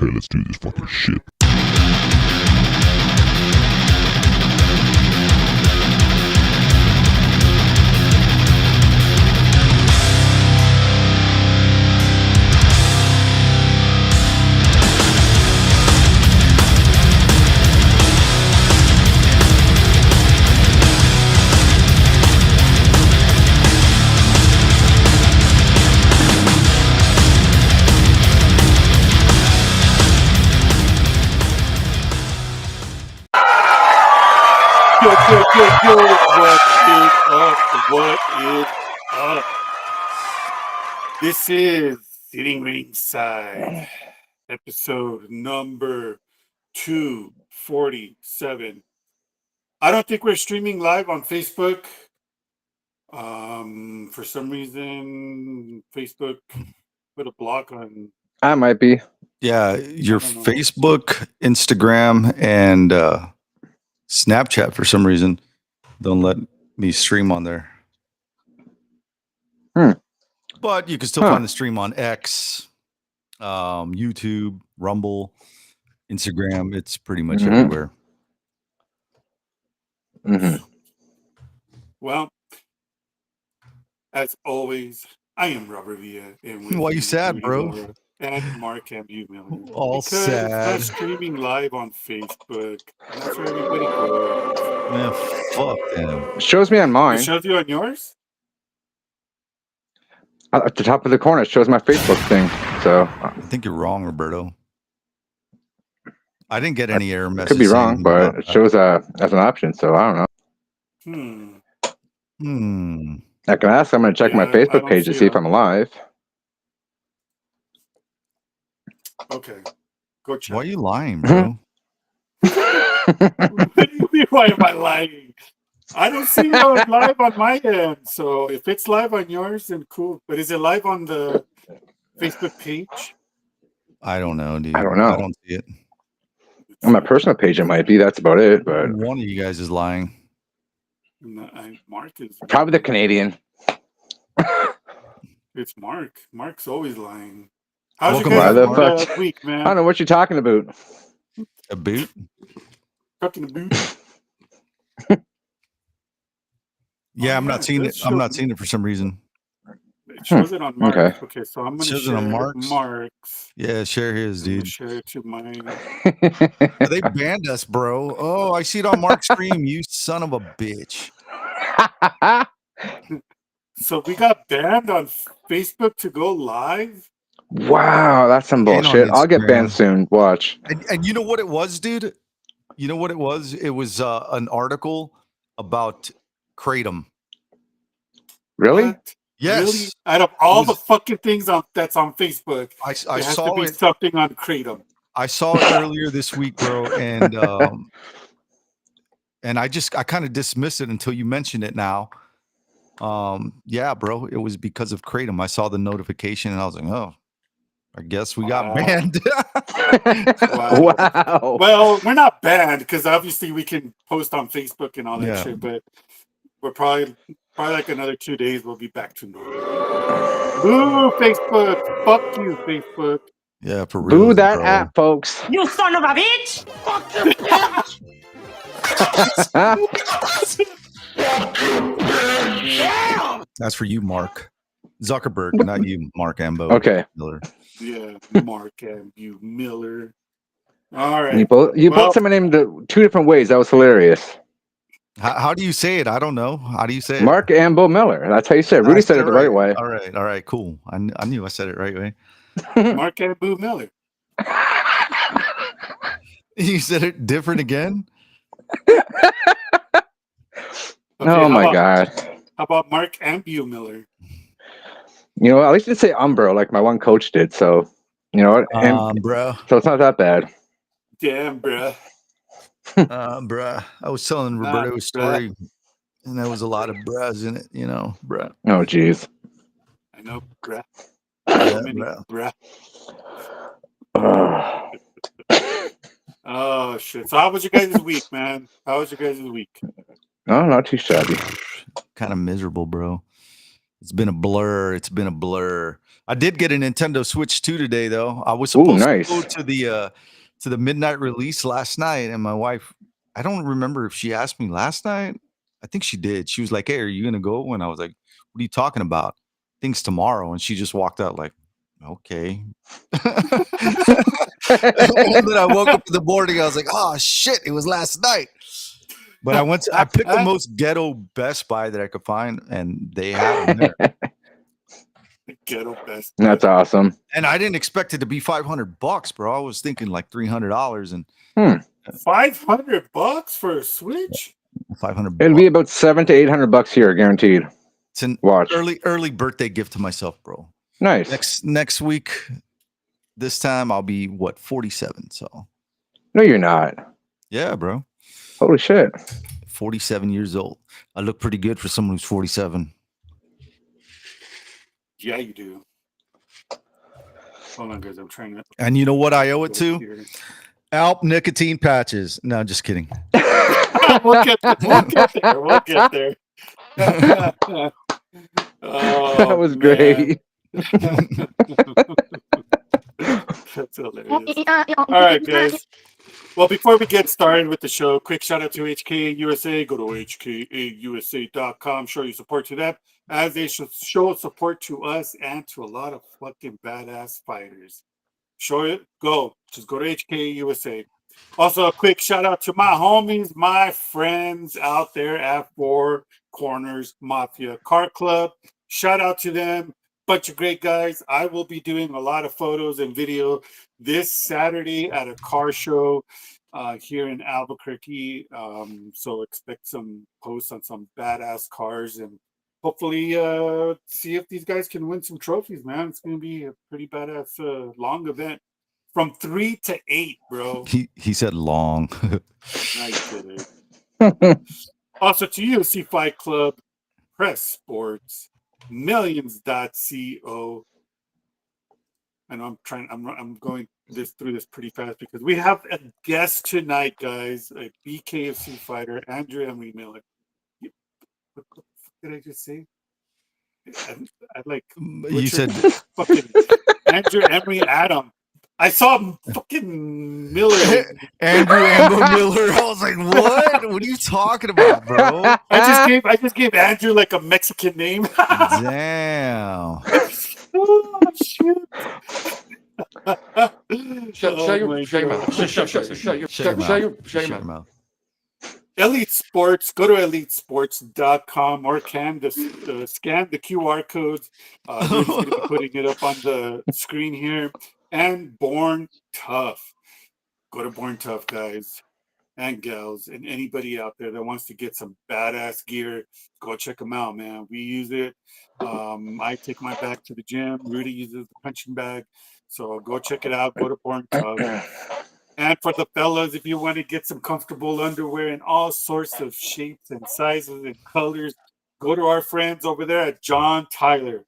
Okay, let's do this fucking shit. Yo, what is up? What is up? This is Sitting Ringside, episode number 247. I don't think we're streaming live on Facebook. For some reason, Facebook put a block on. I might be. Yeah, your Facebook, Instagram, and Snapchat for some reason don't let me stream on there. But you can still find the stream on X, YouTube, Rumble, Instagram. It's pretty much everywhere. Well, as always, I am Robert Villa. And why you sad, bro? And Mark and you, Miller. All because sad. It's not streaming live on Facebook. And that's where everybody goes. Man, fuck them. It shows me on mine. It shows you on yours? At the top of the corner, it shows my Facebook thing. So I think you're wrong, Roberto. I didn't get any error messages. Could be wrong, but it shows as an option. So I don't know. I can ask. I'm going to check my Facebook page to see if I'm alive. Okay, go check. Why are you lying, bro? What do you mean, why am I lying? I don't see it live on my end. So if it's live on yours, then cool. But is it live on the Facebook page? I don't know, dude. I don't know. I don't see it. On my personal page, it might be. That's about it. But one of you guys is lying. No, Mark is probably the Canadian. It's Mark. Mark's always lying. How's Welcome your back, guys' week, man? I don't know what you're talking about. A boot? Fucking a boot. Yeah, I'm not seeing it. I'm not seeing it for some reason. It shows it on Mark. Okay, so I'm going to Shows share it on Mark's. Yeah, share his, dude. Share it to mine. They banned us, bro. Oh, I see it on Mark's stream. You son of a bitch. So we got banned on Facebook to go live? Wow, that's some bullshit. I'll get banned soon. Watch. And you know what it was, dude? You know what it was? It was an article about Kratom. Really? What? Yes. Really? Out of all the fucking things that's on Facebook, I there has saw to be it. something on Kratom. I saw it earlier this week, bro, and I kind of dismissed it until you mentioned it now. Yeah, bro, it was because of Kratom. I saw the notification and I was like, oh, I guess we got banned. Wow. Well, we're not banned because obviously we can post on Facebook and all that shit, but we're probably like another 2 days we'll be back to normal. Boo, Facebook. Fuck you, Facebook. Yeah, for real. Boo that app, folks. You son of a bitch! Fuck you, bitch! That's for you, Mark Zuckerberg, not you, Mark Ambo. Okay. Miller. Yeah, Mark and you, Miller. All right. You both said my name two different ways. That was hilarious. How do you say it? I don't know. How do you say it? Mark Ambo Miller. That's how you say it. Rudy said it the right way. All right, cool. I knew I said it right way. Mark and Boo Miller. You said it different again? Oh my God. How about Mark and Boo Miller? You know, at least you say Umbro like my one coach did. So, you know what? Bro. So it's not that bad. Damn, bruh. Bruh. I was telling Roberto a story, and there was a lot of bruhs in it, you know, bruh. Oh, jeez. I know, bruh. Yeah, bruh. Oh, shit. So how was your guys' week, man? How was your guys' week? No, not too shabby. Kind of miserable, bro. It's been a blur. It's been a blur. I did get a Nintendo Switch 2 today, though. I was Ooh, supposed nice. to go to the midnight release last night, and my wife, I don't remember if she asked me last night. I think she did. She was like, "Hey, are you gonna go?" And I was like, "What are you talking about? Things tomorrow." And she just walked out like, "Okay." And then I woke up in the morning. I was like, "Oh shit! It was last night." But I picked the most ghetto Best Buy that I could find, and they had them there. Ghetto Best Buy. That's awesome. And I didn't expect it to be $500, bro. I was thinking like $300 and $500 for a Switch. 500. It'll be about $700 to $800 here, guaranteed. It's an Watch. early birthday gift to myself, bro. Nice. Next week, this time I'll be 47. So No, you're not. yeah, bro. Holy shit. 47 years old. I look pretty good for someone who's 47. Yeah, you do. Hold on, guys. I'm trying to. And you know what I owe it to? Alp nicotine patches. No, just kidding. We'll get there. We'll get there. That was great. That's hilarious. All right, guys. Well, before we get started with the show, quick shout out to HKA USA. Go to hkausa.com. Show your support to them as they should show support to us and to a lot of fucking badass fighters. Show it. Go. Just go to HKA USA. Also, a quick shout out to my homies, my friends out there at Four Corners Mafia Car Club. Shout out to them. Bunch of great guys. I will be doing a lot of photos and video this Saturday at a car show here in Albuquerque. So expect some posts on some badass cars and hopefully see if these guys can win some trophies, man. It's going to be a pretty badass long event. From 3 to 8, bro. He said long. Nice. It. Also to UFC Fight Club, Press Sports, Millions.co. And I'm going through this pretty fast because we have a guest tonight, guys. A BKFC fighter, Andrew Emery Miller. What the fuck did I just say? I like You said fucking Andrew Emery Adam. I saw fucking Miller. Andrew Amber Miller. I was like, what? What are you talking about, bro? I just gave Andrew like a Mexican name. Damn. Oh shit. Shut your mouth. Elite Sports, go to elitesports.com or scan the QR codes. We're just going to be putting it up on the screen here. And Born Tough. Go to Born Tough, guys and gals, and anybody out there that wants to get some badass gear, go check them out, man. We use it. I take my bag to the gym. Rudy uses the punching bag. So go check it out. Go to Born Tough. And for the fellas, if you want to get some comfortable underwear in all sorts of shapes and sizes and colors, go to our friends over there at John Tyler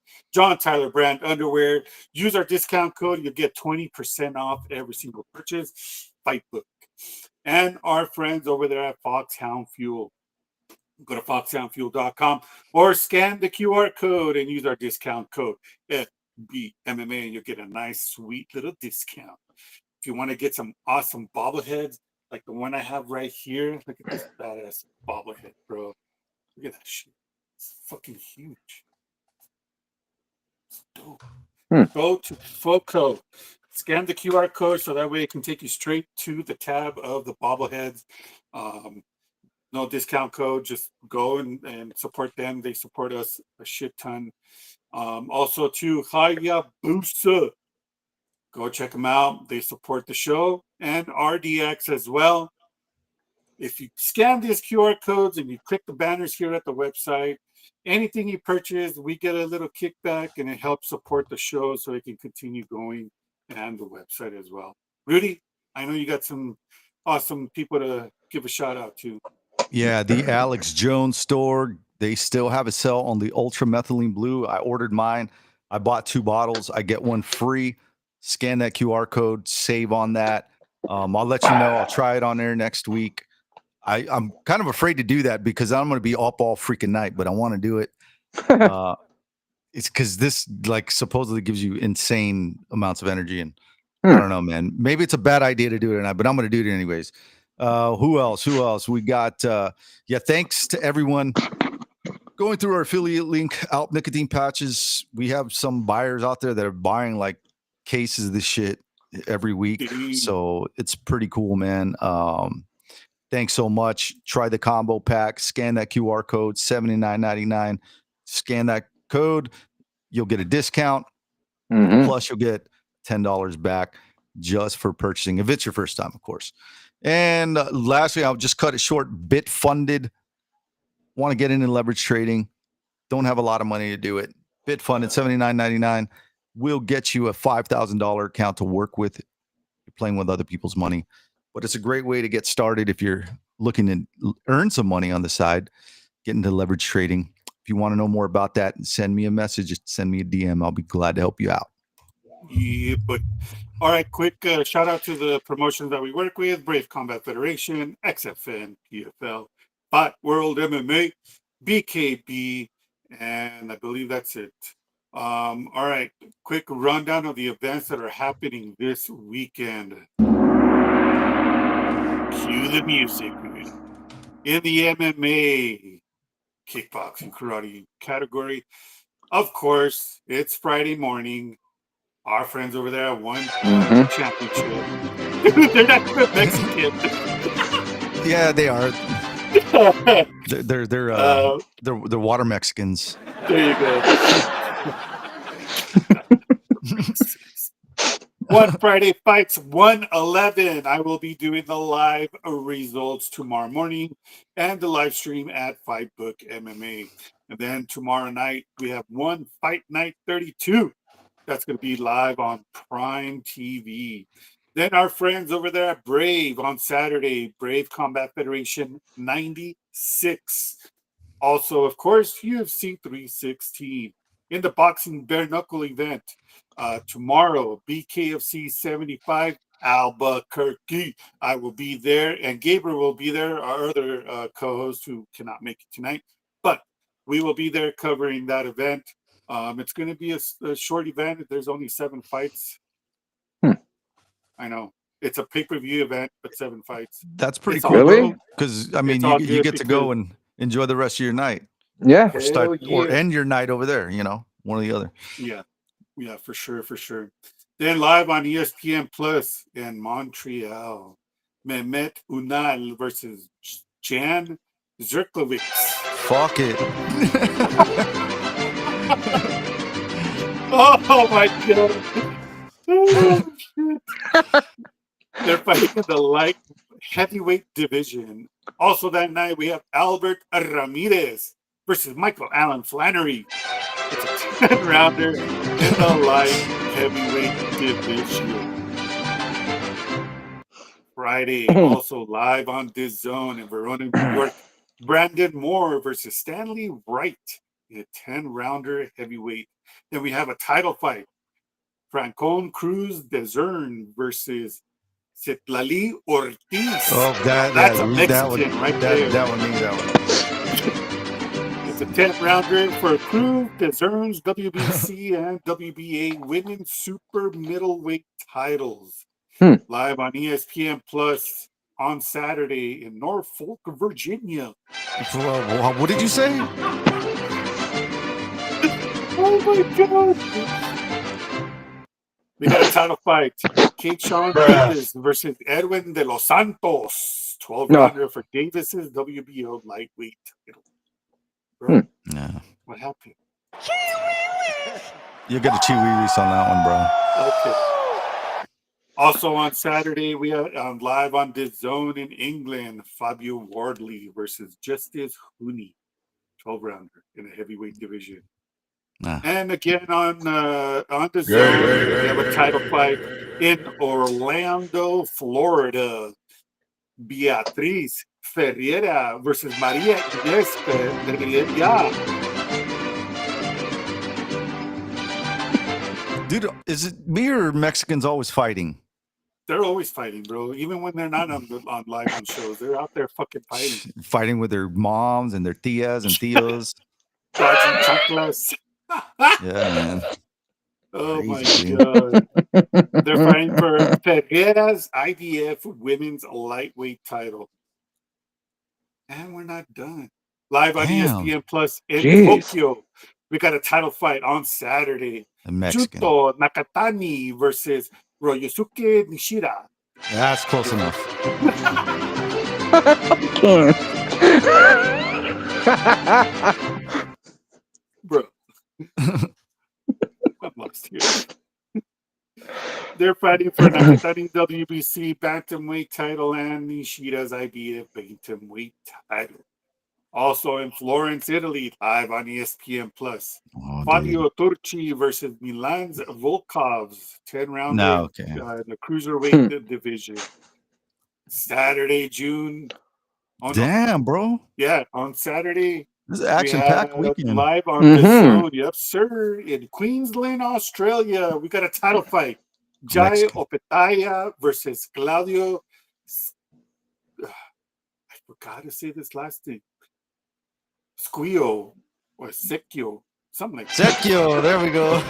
brand underwear. Use our discount code. You'll get 20% off every single purchase. Fight book. And our friends over there at Foxhound Fuel. Go to foxhoundfuel.com or scan the QR code and use our discount code FBMMA and you'll get a nice, sweet little discount. If you want to get some awesome bobbleheads, like the one I have right here, look at this badass bobblehead, bro. Look at that shit. It's fucking huge. It's dope. Go to FOCO. Scan the QR code so that way it can take you straight to the tab of the bobbleheads. No discount code. Just go and support them. They support us a shit ton. Also to Hayabusa. Go check them out. They support the show and RDX as well. If you scan these QR codes and you click the banners here at the website, anything you purchase, we get a little kickback and it helps support the show so it can continue going and the website as well. Rudy, I know you got some awesome people to give a shout out to. Yeah, the Alex Jones store. They still have a sale on the Ultra Methylene Blue. I ordered mine. I bought 2 bottles. I get one free. Scan that QR code, save on that. I'll let you know. I'll try it on there next week. I'm kind of afraid to do that because I'm going to be up all freaking night, but I want to do it. it's because this like supposedly gives you insane amounts of energy, and I don't know, man. Maybe it's a bad idea to do it tonight, but I'm going to do it anyways. Who else? We got thanks to everyone going through our affiliate link, Alp nicotine patches. We have some buyers out there that are buying like cases of this shit every week, so it's pretty cool, man. Thanks so much. Try the combo pack. Scan that QR code, $79.99. Scan that code, you'll get a discount. Plus, you'll get $10 back just for purchasing, if it's your first time, of course. And lastly, I'll just cut it short. Bitfunded. Want to get into leverage trading. Don't have a lot of money to do it. Bitfunded, $79.99. Will get you a $5,000 account to work with. You're playing with other people's money. But it's a great way to get started if you're looking to earn some money on the side, get into leverage trading. If you want to know more about that, send me a message, send me a DM. I'll be glad to help you out. Yeah, but all right, quick shout out to the promotions that we work with: Brave Combat Federation, XFN, PFL, Fight World MMA, BKB, and I believe that's it. All right, quick rundown of the events that are happening this weekend. Cue the music. In the MMA, kickboxing, karate category, of course, it's Friday morning. Our friends over there won championship. They're not even Mexican. Yeah, they are. They're water Mexicans. There you go. One Friday Fights 111. I will be doing the live results tomorrow morning and the live stream at Fightbook MMA. And then tomorrow night, we have one Fight Night 32. That's going to be live on Prime TV. Then our friends over there at Brave on Saturday, Brave Combat Federation 96. Also, of course, UFC 316. In the boxing bare knuckle event, tomorrow, BKFC 75, Albuquerque. I will be there, and Gabriel will be there, our other co-host who cannot make it tonight. But we will be there covering that event. It's going to be a short event. There's only 7 fights. I know. It's a pay-per-view event, but 7 fights. That's pretty It's cool. all Really? good. Because, I mean, It's all you good get to go and enjoy the rest of your night. Yeah. Or start or end your night over there, you know, one or the other. Yeah, for sure. Then live on ESPN Plus in Montreal, Mehmet Unal versus Jan Zirkovic. Fuck it. Oh my god. Oh, shit. They're fighting in the light heavyweight division. Also that night we have Albert Ramirez versus Michael Allen Flannery. It's a 10-rounder in the light heavyweight division. Friday, also live on DAZN in Verona, New York. Brandon Moore versus Stanley Wright in a 10-rounder heavyweight. Then we have a title fight. Francon Cruz Desern versus Citlali Ortiz. Oh, that's a Mexican right there. That one. It's a 10-rounder for Cruz Desern's WBC and WBA women's super middleweight titles. Live on ESPN Plus on Saturday in Norfolk, Virginia. What did you say? Oh my god! We got a title fight. Keyshawn Davis versus Edwin de los Santos. 12-rounder for Davis's WBO lightweight title. Bro, what happened? You get a chiwi-wis on that one, bro. Okay. Also on Saturday, we are live on DAZN in England. Fabio Wardley versus Justice Hooney. 12-rounder in a heavyweight division. And again on DAZN, we have a title fight in Orlando, Florida. Beatriz Ferreira versus Maria Inés Ferreira. Dude, is it me or Mexicans always fighting? They're always fighting, bro. Even when they're not on live on shows, they're out there fucking fighting. Fighting with their moms and their tias and tios. Dodging chanclas. Yeah, man. Oh my Crazy, dude. god. They're fighting for Ferreira's IBF women's lightweight title. And we're not done. Live on Damn. ESPN Plus in Jeez. Tokyo. We got a title fight on Saturday. A Mexican. Juto Nakatani versus Ryosuke Nishida. That's close enough. Bro. I'm lost here. They're fighting for Nakatani WBC Bantamweight title and Nishida's IBF Bantamweight title. Also in Florence, Italy, live on ESPN Plus. Oh, Fabio Turchi versus Milan's Volkovs, 10-rounder No, okay. in the cruiserweight division. Saturday, June. Oh, no. Damn, bro. Yeah, on Saturday, This is an action-packed we have weekend. live on the zone. Yep, sir. In Queensland, Australia, we got a title fight. Jai Mexican. Opetaya versus Claudio. I forgot to say this last name. Squio or Secchio, something like that. Secchio, there we go.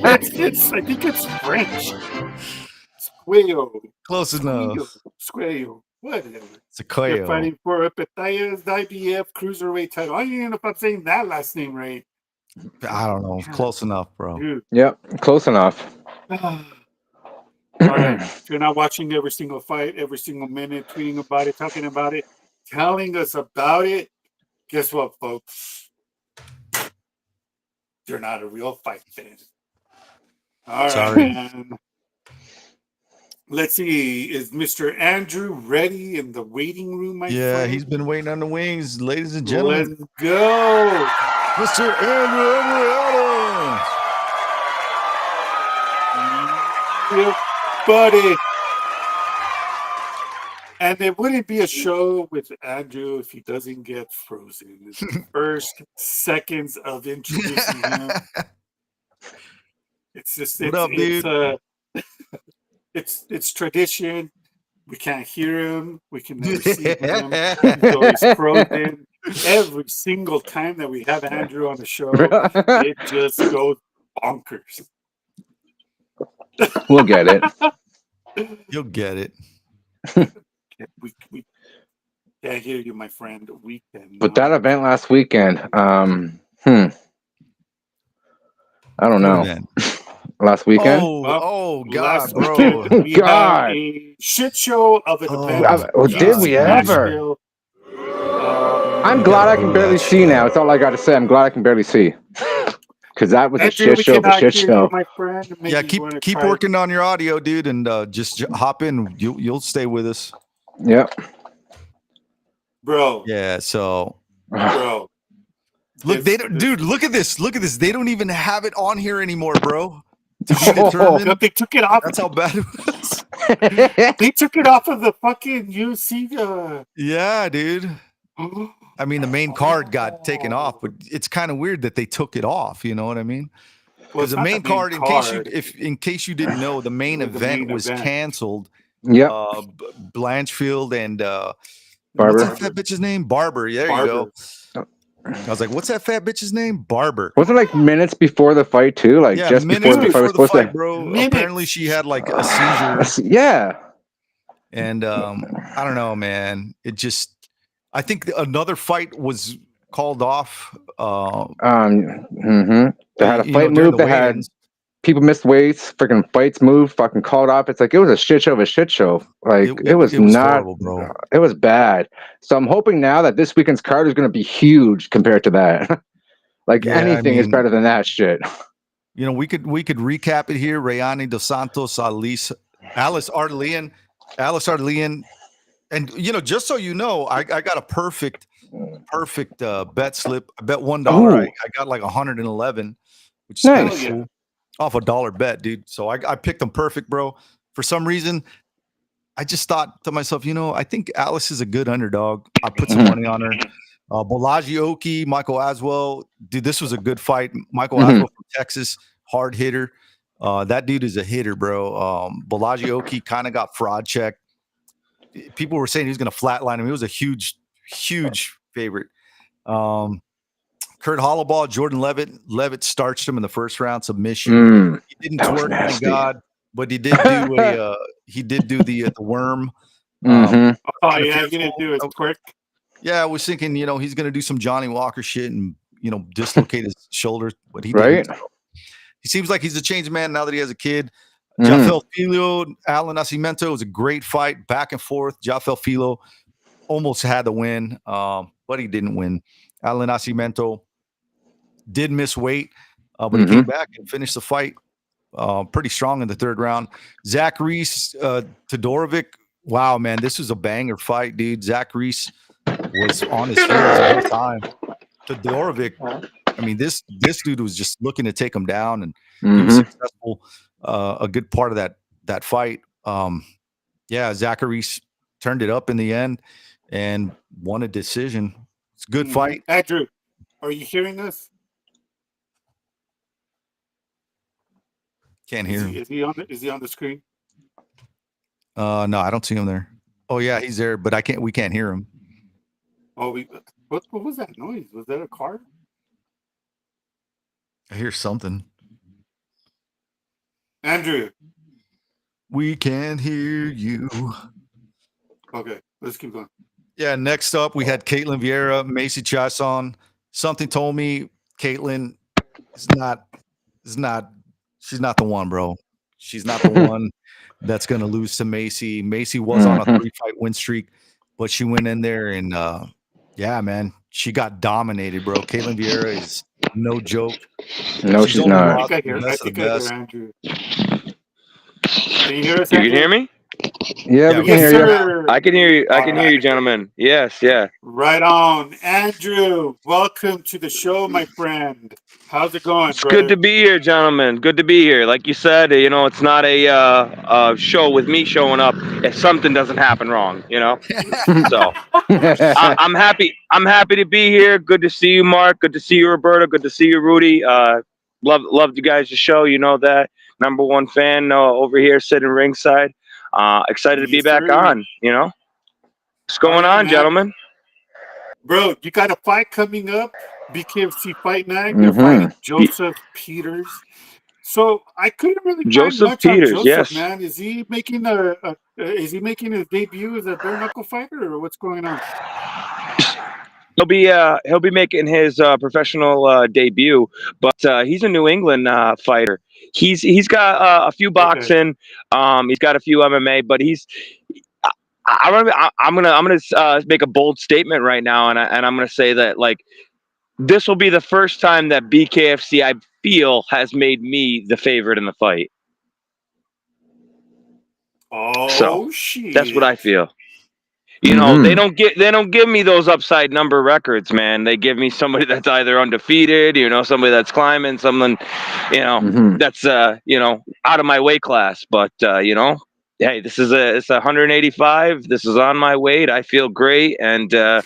I think it's French. Squio. Close enough. Squio. Whatever. They're Sequoia. fighting for Opetaya's IBF cruiserweight title. I don't even know if I'm saying that last name right. I don't know. Close enough, bro. Dude. Yep, close enough. All right. If you're not watching every single fight, every single minute, tweeting about it, talking about it, telling us about it, guess what, folks? You're not a real fight fan. All right, Sorry. man. Let's see. Is Mr. Andrew ready in the waiting room, my Yeah, friend? he's been waiting on the wings, ladies and gentlemen. Let's go. Mr. Andrew Adams. Yeah, buddy. And it wouldn't be a show with Andrew if he doesn't get frozen. It's the first seconds of introducing him. It's just What up, dude? It's tradition. We can't hear him. We can never see him. He's always frozen. Every single time that we have Andrew on the show, it just goes bonkers. We'll get it. You'll get it. We can't hear you, my friend. We can. But that event last weekend, I don't know. Then. Last weekend? Oh, God, last bro. weekend, we God. had a shit show of an event. Did we ever? Nashville. I'm glad I can barely see now. That's all I got to say. I'm glad I can barely see. Because that was a Andrew, shit show of a shit hear show. you, my friend. Maybe Yeah, you wanna keep try- working on your audio, dude, and just hop in. You'll stay with us. Yep. bro. Yeah, so Bro. look, they don't, dude. Look at this. Look at this. They don't even have it on here anymore, bro. To be determined. They took it off. That's how bad it was. They took it off of the fucking UC. Yeah, dude. I mean, the main card got taken off, but it's kind of weird that they took it off. You know what I mean? Because the main card, in case you didn't know, the main event was canceled. Yep. Blanchfield and Barber. what's that fat bitch's name? Barber. There you go. I was like, what's that fat bitch's name? Barber. Wasn't it like minutes before the fight too? Like Yeah, just minutes before the fight was supposed to. bro. Apparently, she had like a seizure. Yeah. And I don't know, man. It just, I think another fight was called off. They had a fight move. They had people missed weights. Freaking fights moved. Fucking called off. It's like it was a shit show of a shit show. Like it was not. Horrible, bro. It was bad. So I'm hoping now that this weekend's card is going to be huge compared to that. Anything is better than that shit. You know, we could recap it here. Rayani Dos Santos, Alice Ardelian, and you know, just so you know, I got a perfect bet slip. I bet $1. I got like 111, which is nice. kind of cool. Off a dollar bet, dude. So I picked them perfect, bro. For some reason, I just thought to myself, you know, I think Alice is a good underdog. I put some money on her. Bolaji Oki, Michael Aswell. Dude, this was a good fight. Michael Aswell from Texas, hard hitter. That dude is a hitter, bro. Bolaji Oki kind of got fraud checked. People were saying he was going to flatline him. He was a huge favorite. Kurt Hollowball, Jordan Levitt starched him in the first round submission. He didn't that was twerk, thank nasty. God, but he did do the worm. Mm-hmm. Oh yeah, he's gonna do his twerk. Yeah, I was thinking, he's gonna do some Johnny Walker shit and dislocate his shoulders, but he Right? didn't. He seems like he's a changed man now that he has a kid. Mhm. Jafel Filho, Alan Nascimento was a great fight, back and forth. Jafel Filho almost had the win, but he didn't win. Alan Nascimento did miss weight, but he came back and finished the fight pretty strong in the third round. Zach Reese, Todorovic. Wow, man, this was a banger fight, dude. Zach Reese was on his heels the whole time. Todorovic, I mean, this dude was just looking to take him down, and he was successful a good part of that fight. Yeah, Zach Reese turned it up in the end and won a decision. It's a good fight. Andrew, are you hearing this? Can't hear him. Is he on the screen? No, I don't see him there. Oh yeah, he's there, but we can't hear him. Oh, what was that noise? Was that a car? I hear something. Andrew. We can't hear you. Okay, let's keep going. Yeah, next up we had Caitlin Vieira, Macy Chiasson. Something told me Caitlin is not she's not the one, bro. She's not the one that's gonna lose to Macy. Macy was on a 3-fight win streak, but she went in there and yeah, man, she got dominated, bro. Caitlin Vieira is no joke. No, she's not. I think I hear Andrew. Can you hear us? You can hear me? Yeah, we can hear you. I can hear you. I can hear you, gentlemen. Yes, yeah. Right on. Andrew, welcome to the show, my friend. How's it going, It's good to be here, gentlemen. Good to be here. Like you said, it's not a show with me showing up if something doesn't happen wrong, So I'm happy. I'm happy to be here. Good to see you, Mark. Good to see you, Roberta. Good to see you, Rudy. Loved you guys' show. You know that. #1 fan over here sitting ringside. Excited to be back on. What's going on, gentlemen? Bro, you got a fight coming up. BKFC Fight Night. You're fighting Joseph Peters. So I couldn't really find much Peters, on Joseph, yes. man. Is he making his debut as a bare knuckle fighter, or what's going on? He'll be making his professional debut, but he's a New England fighter. He's got a few boxing, he's got a few MMA, but I'm gonna make a bold statement right now, and I'm gonna say that this will be the first time that BKFC I feel has made me the favorite in the fight. Oh, shit! That's what I feel. They don't give me those upside number records, man. They give me somebody that's either undefeated, somebody that's climbing, someone, that's out of my weight class. But hey, it's 185. This is on my weight. I feel great, and I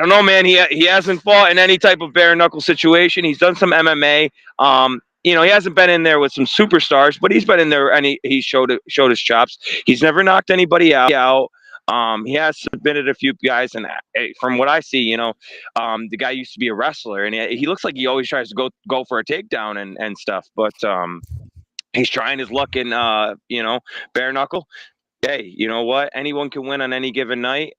don't know, man. He hasn't fought in any type of bare knuckle situation. He's done some MMA. He hasn't been in there with some superstars, but he's been in there and he showed his chops. He's never knocked anybody out. He has submitted a few guys, and from what I see, the guy used to be a wrestler, and he looks like he always tries to go for a takedown and stuff. But he's trying his luck in bare knuckle. Hey, you know what? Anyone can win on any given night.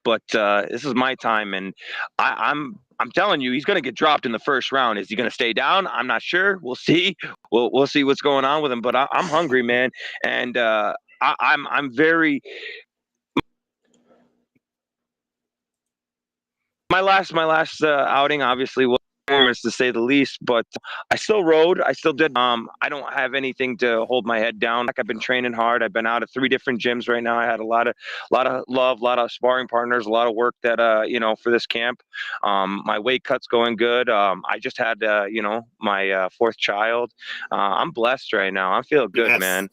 But this is my time, and I'm telling you, he's going to get dropped in the first round. Is he going to stay down? I'm not sure. We'll see. We'll see what's going on with him. But I'm hungry, man, and I'm very. My last outing, obviously, was to say the least, but I still rode. I still did. I don't have anything to hold my head down. I've been training hard. I've been out of 3 different gyms right now. I had a lot of love, a lot of sparring partners, a lot of work that for this camp. My weight cut's going good. I just had my 4th child. I'm blessed right now. I feel good, man.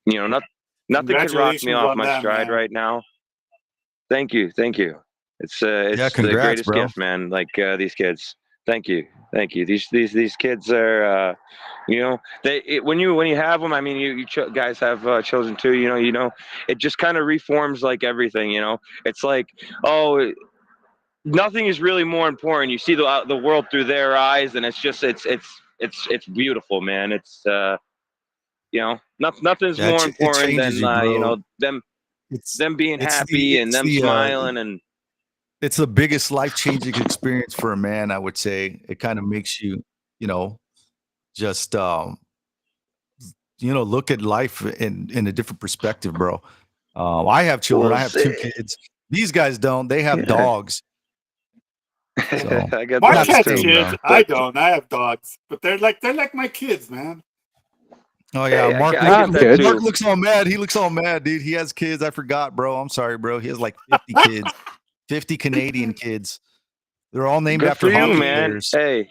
Nothing can rock me off my stride right now. Thank you. It's congrats, the greatest bro. gift, man. These kids. Thank you. These kids are, when you have them. I mean, you guys have children too. It just kind of reforms everything. It's like, oh, nothing is really more important. You see the world through their eyes, and it's just it's beautiful, man. It's nothing's Yeah, more it important changes than you, bro. It's them being it's happy and it's them smiling and it's the biggest life-changing experience for a man, I would say. It kind of makes you, just look at life in a different perspective, bro. I have children. I have 2 kids. These guys don't. They have dogs. So I got Mark not the has same, kids. bro. I don't. I have dogs, but they're like my kids, man. Oh yeah, Hey, I Mark. get that too. Mark looks all mad. He looks all mad, dude. He has kids. I forgot, bro. I'm sorry, bro. He has like 50 kids, 50 Canadian kids. They're all named Good after for you, hockey man. players. Hey,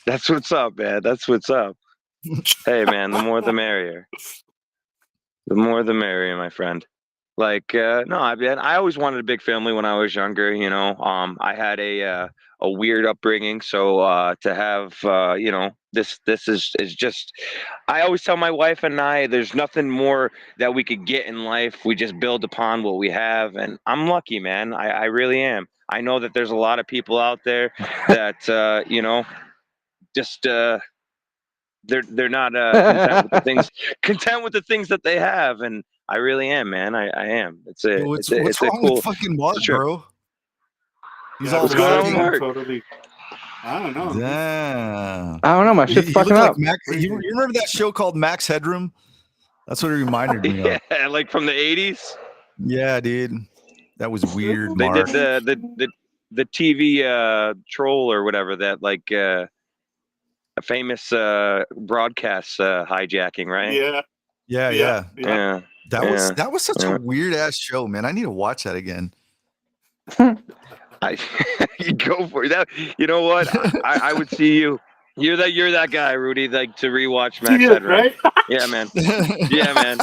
that's what's up, man. That's what's up. Hey, man, the more the merrier. The more the merrier, my friend. Like, no, I always wanted a big family when I was younger. I had a weird upbringing, so to have this is just. I always tell my wife and I, there's nothing more that we could get in life. We just build upon what we have, and I'm lucky, man. I really am. I know that there's a lot of people out there that just they're not content with the things that they have, and I really am, man. I am. It's What's a wrong cool with fucking Mark, trip. bro? He's Yeah, all What's going on with happy. Mark? Totally. I don't know. Damn. I don't know. My He shit's fucking looks like up. Max. You remember that show called Max Headroom? That's what it reminded me of. Yeah, like from the '80s. Yeah, dude. That was weird, They did Mark. the TV troll or whatever, that like a famous broadcast hijacking, right? Yeah, Yeah. Yeah. That was such a weird ass show, man. I need to watch that again. You go for that. You know what? I would see you. You're that guy, Rudy. Like to rewatch Max Dude, Headroom. right? Yeah, man. Yeah, man.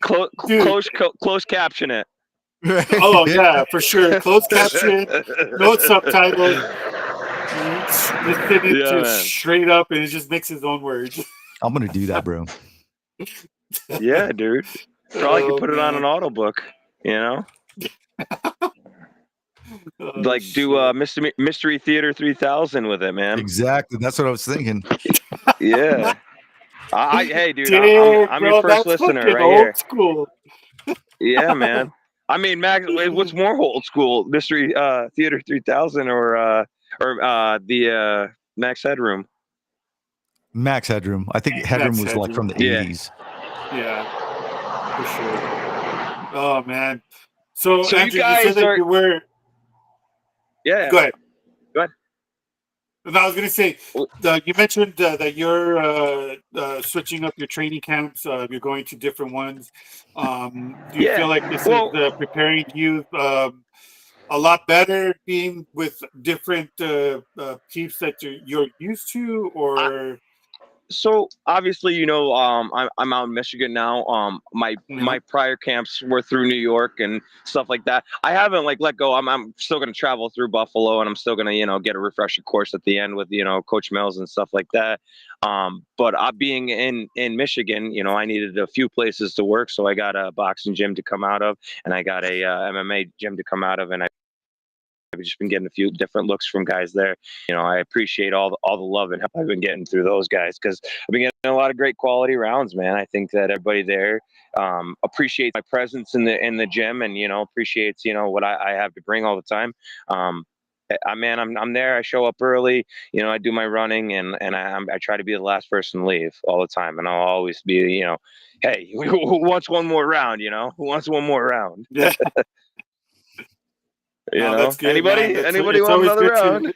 Close caption it. Oh yeah, for sure. Closed caption, no subtitles. Listen it Yeah, to man. straight up, and it just makes his own words. I'm gonna do that, bro. Yeah, dude. Probably could put it on man. an audiobook. Oh, Like do Mystery Theater 3000 with it, man. Exactly. That's what I was thinking. Yeah. Hey, dude, Damn, I'm bro, your first that's listener fucking right old here. school. Yeah, man. I mean, Max, what's more old school, Mystery Theater 3000 or the Max Headroom? Max Headroom. I think Headroom Max was like from the Yeah. 80s. Yeah, for sure. Oh man. So So Andrew, you guys said that you were. Yeah. Go ahead. Go ahead. No, I was gonna say you mentioned that you're switching up your training camps. You're going to different ones. Do you feel like this is preparing you a lot better, being with different peeps that you're used to, or? So obviously, I'm out in Michigan now. My prior camps were through New York and stuff like that. I haven't let go. I'm still going to travel through Buffalo, and I'm still going to get a refresher course at the end with Coach Mills and stuff like that. But being in Michigan, I needed a few places to work, so I got a boxing gym to come out of, and I got a MMA gym to come out of, and I've just been getting a few different looks from guys there. I appreciate all the love and help I've been getting through those guys, because I've been getting a lot of great quality rounds, man. I think that everybody there appreciates my presence in the gym, and appreciates what I have to bring all the time. I'm there. I show up early. I do my running, and I try to be the last person to leave all the time, and I'll always be hey, who wants one more round? Who wants one more round? Yeah. That's good. Anybody? Man. Anybody it's want always another good round?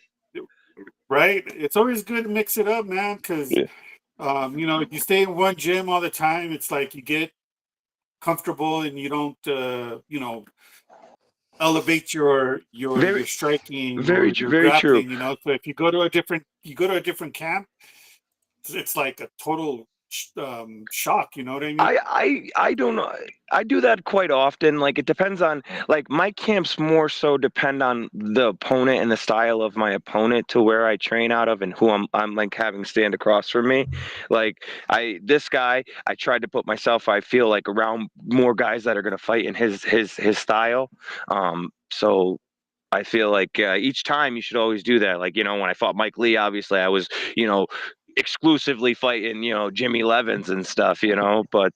right? It's always good to mix it up, man, because if you stay in one gym all the time, it's like you get comfortable and you don't elevate your striking or your grappling. So if you go to a different camp, it's like a total shock. You know what I mean? I don't know. I do that quite often. Like it depends on like my camps more so depend on the opponent and the style of my opponent to where I train out of and who I'm like having stand across from me. Like this guy, I tried to put myself, I feel like around more guys that are gonna fight in his style. So I feel like each time you should always do that. Like, when I fought Mike Lee, obviously I was, exclusively fighting, Jimmy Levins and stuff, but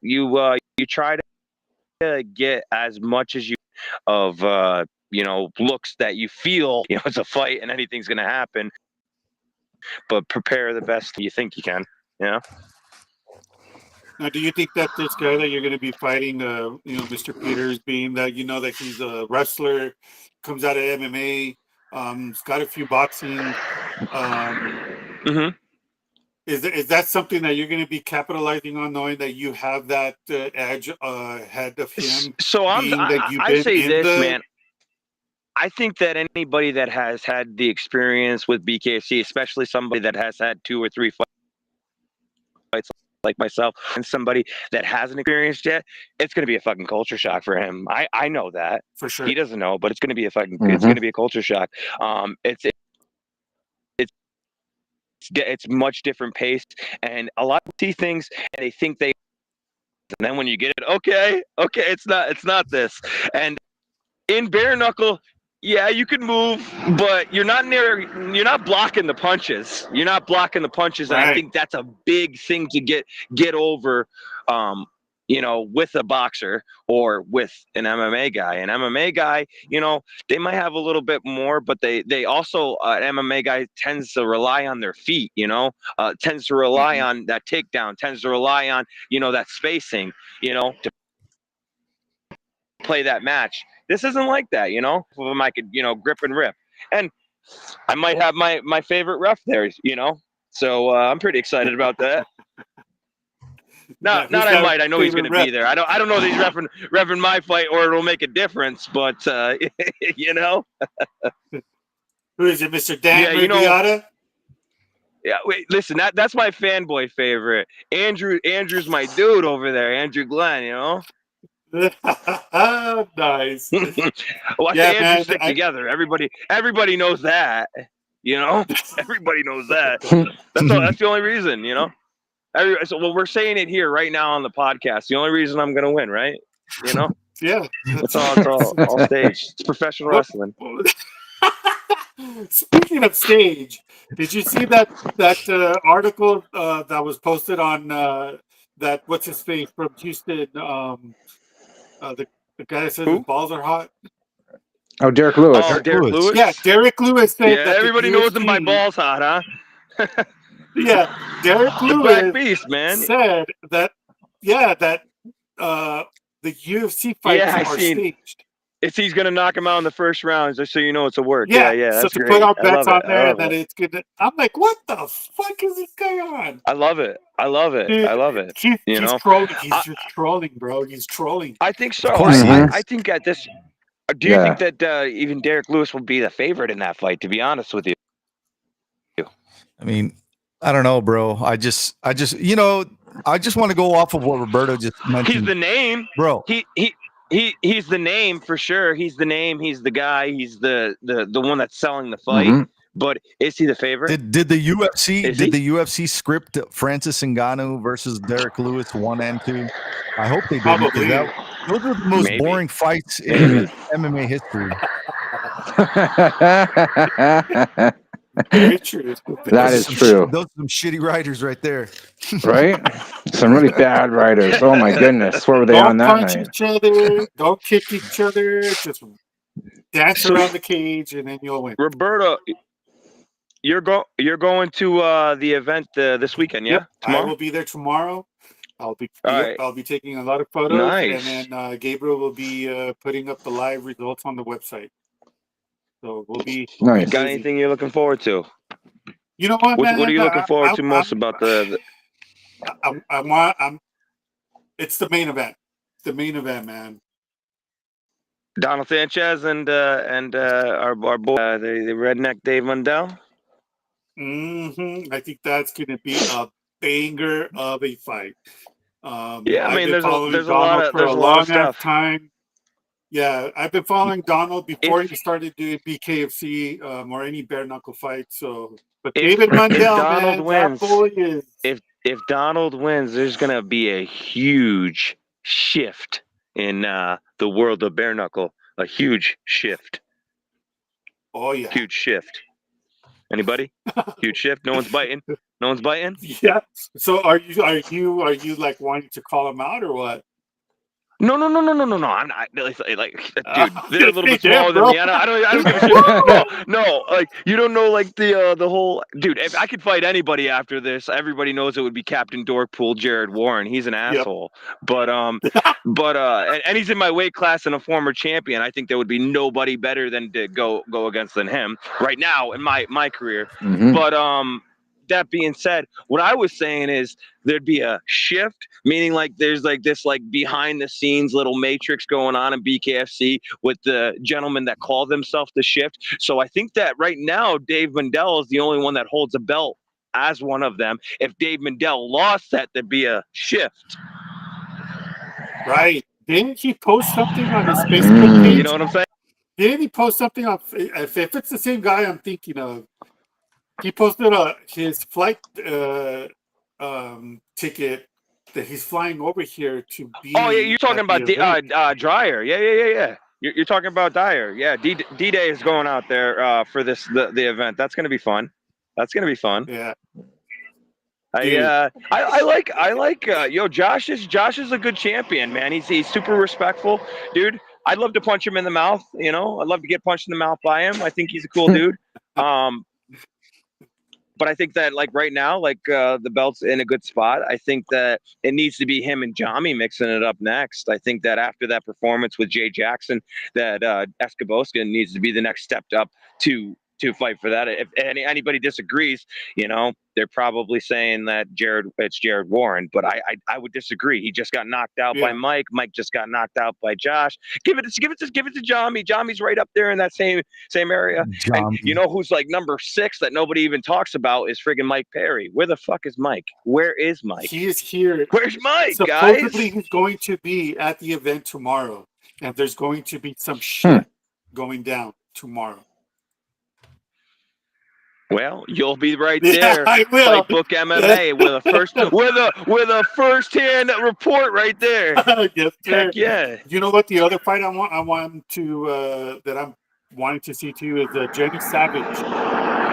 you try to get as much as you of, looks that you feel, it's a fight and anything's going to happen, but prepare the best you think you can, Now, do you think that this guy that you're going to be fighting, Mr. Peters, being that that he's a wrestler, comes out of MMA, he's got a few boxing, is that something that you're going to be capitalizing on, knowing that you have that edge ahead of him? So I say this, man. I think that anybody that has had the experience with BKFC, especially somebody that has had 2 or 3 fights like myself, and somebody that hasn't experienced yet, it's going to be a fucking culture shock for him. I know that for sure. He doesn't know, but it's going to be it's going to be a culture shock. It's much different pace, and a lot of see things and they think and then when you get it, okay, it's not this. And in bare knuckle, yeah, you can move, but you're not blocking the punches. You're not blocking the punches, right. And I think that's a big thing to get over, with a boxer or with an MMA guy. An MMA guy, they might have a little bit more, but they also, an MMA guy tends to rely on their feet, tends to rely on that takedown, tends to rely on, that spacing, to play that match. This isn't like that, of them I could, grip and rip. And I might have my favorite ref there, so I'm pretty excited about that. Not I might. I know he's going to be there. I don't know that he's reffing my fight or it'll make a difference, but Who is it, Mr. Dan Murgiata? Yeah, wait, listen, that's my fanboy favorite. Andrew's my dude over there, Andrew Glenn, Nice. Watch the Andrew stick together. Everybody knows that. Everybody knows that. That's the only reason. So we're saying it here right now on the podcast. The only reason I'm gonna win, right? Yeah. It's all staged. It's professional wrestling. Speaking of stage, did you see that article that was posted on that what's his face from Houston? The guy that says his balls are hot. Oh, Derek Lewis. Oh, Derek Lewis? Yeah, Derek Lewis said that everybody knows him by balls hot, huh? Yeah, Derek Lewis, Black Beast, man, said that the UFC fights are staged. He's gonna knock him out in the first round, just so you know it's a work. Yeah, so that's to great. put our bets on there, and then it's good. I'm like, what the fuck is this going on? I love it. Dude, I love it. He's trolling. He's just trolling, bro. He's trolling. I think so. I think at this. Do you think that even Derek Lewis will be the favorite in that fight? To be honest with you. I mean, I don't know, bro. I just want to go off of what Roberto just mentioned. He's the name, bro. He's the name for sure. He's the name. He's the guy. He's the one that's selling the fight. But is he the favorite? Did the UFC script Francis Ngannou versus Derek Lewis 1 and 2? I hope they did. Probably. Those are the most boring fights in MMA history. Very true. That is true. Those are some shitty writers right there. Right? Some really bad writers. Oh my goodness. What were they on that night? Don't punch each other. Don't kick each other. Just dance around the cage and then you'll win. Roberto, you're going to the event this weekend, yeah? Yep, Tomorrow? I will be there tomorrow. I'll be taking a lot of photos, nice. And then Gabriel will be putting up the live results on the website. So we'll be nice. Got anything you're looking forward to? You know what, man? What are you looking forward to most about the? It's the main event. The main event, man. Donald Sanchez and our boy, the redneck Dave Mundell. I think that's going to be a banger of a fight. Yeah, I I've mean, been following there's a Donald for a lot of long ass stuff. time. Yeah, I've been following Donald before If he started doing BKFC or any bare knuckle fights. So, but if David Mundell, Donald man, that wins, boy is. if Donald wins, there's gonna be a huge shift in the world of bare knuckle. A huge shift. Oh yeah, Huge shift. Anybody? Huge shift. No one's biting. No one's biting. yeah. So are you like wanting to call him out or what? No. I'm not like dude. They're a little bit Damn, smaller than bro. me. I don't give a shit. No. Like you don't know like the whole dude. If I could fight anybody after this, everybody knows it would be Captain Dorkpool, Jared Warren. He's an Yep. asshole. But and he's in my weight class and a former champion. I think there would be nobody better than to go against than him right now in my career. But that being said, what I was saying is there'd be a shift, meaning like there's like this like behind the scenes little matrix going on in BKFC with the gentleman that called himself the Shift. So I think that right now Dave Mundell is the only one that holds a belt as one of them. If Dave Mundell lost that, there'd be a shift. Right. Didn't he post something on his Facebook page? You know what I'm saying? Didn't he post something on? If it's the same guy I'm thinking of, he posted his flight ticket that he's flying over here to be. Oh yeah, you're talking at about the event. Dreyer. Yeah. You're talking about Dyer. Yeah, D-Day is going out there for the event. That's gonna be fun. Yeah. I like Josh is a good champion, man. He's super respectful, dude. I'd love to punch him in the mouth, you know. I'd love to get punched in the mouth by him. I think he's a cool dude. But I think that like right now, like the belt's in a good spot. I think that it needs to be him and Jami mixing it up next. I think that after that performance with Jay Jackson, that Escoboska needs to be the next stepped up to fight for that. If anybody disagrees, you know, they're probably saying that it's Jared Warren, but I would disagree. He just got knocked out by Mike. Mike just got knocked out by Josh. Give it to Jami. Jami's right up there in that same area. And you know who's like number 6 that nobody even talks about is friggin' Mike Perry. Where the fuck is Mike? Where is Mike? He is here. Where's Mike, Supposedly guys? he's going to be at the event tomorrow, and there's going to be some shit going down tomorrow. Well, you'll be right there. I will. Fight Book MMA with a first-hand report right there. Yes, sir. Heck yeah. You know what? The other fight I want to that I'm wanting to see too is Jenny Savage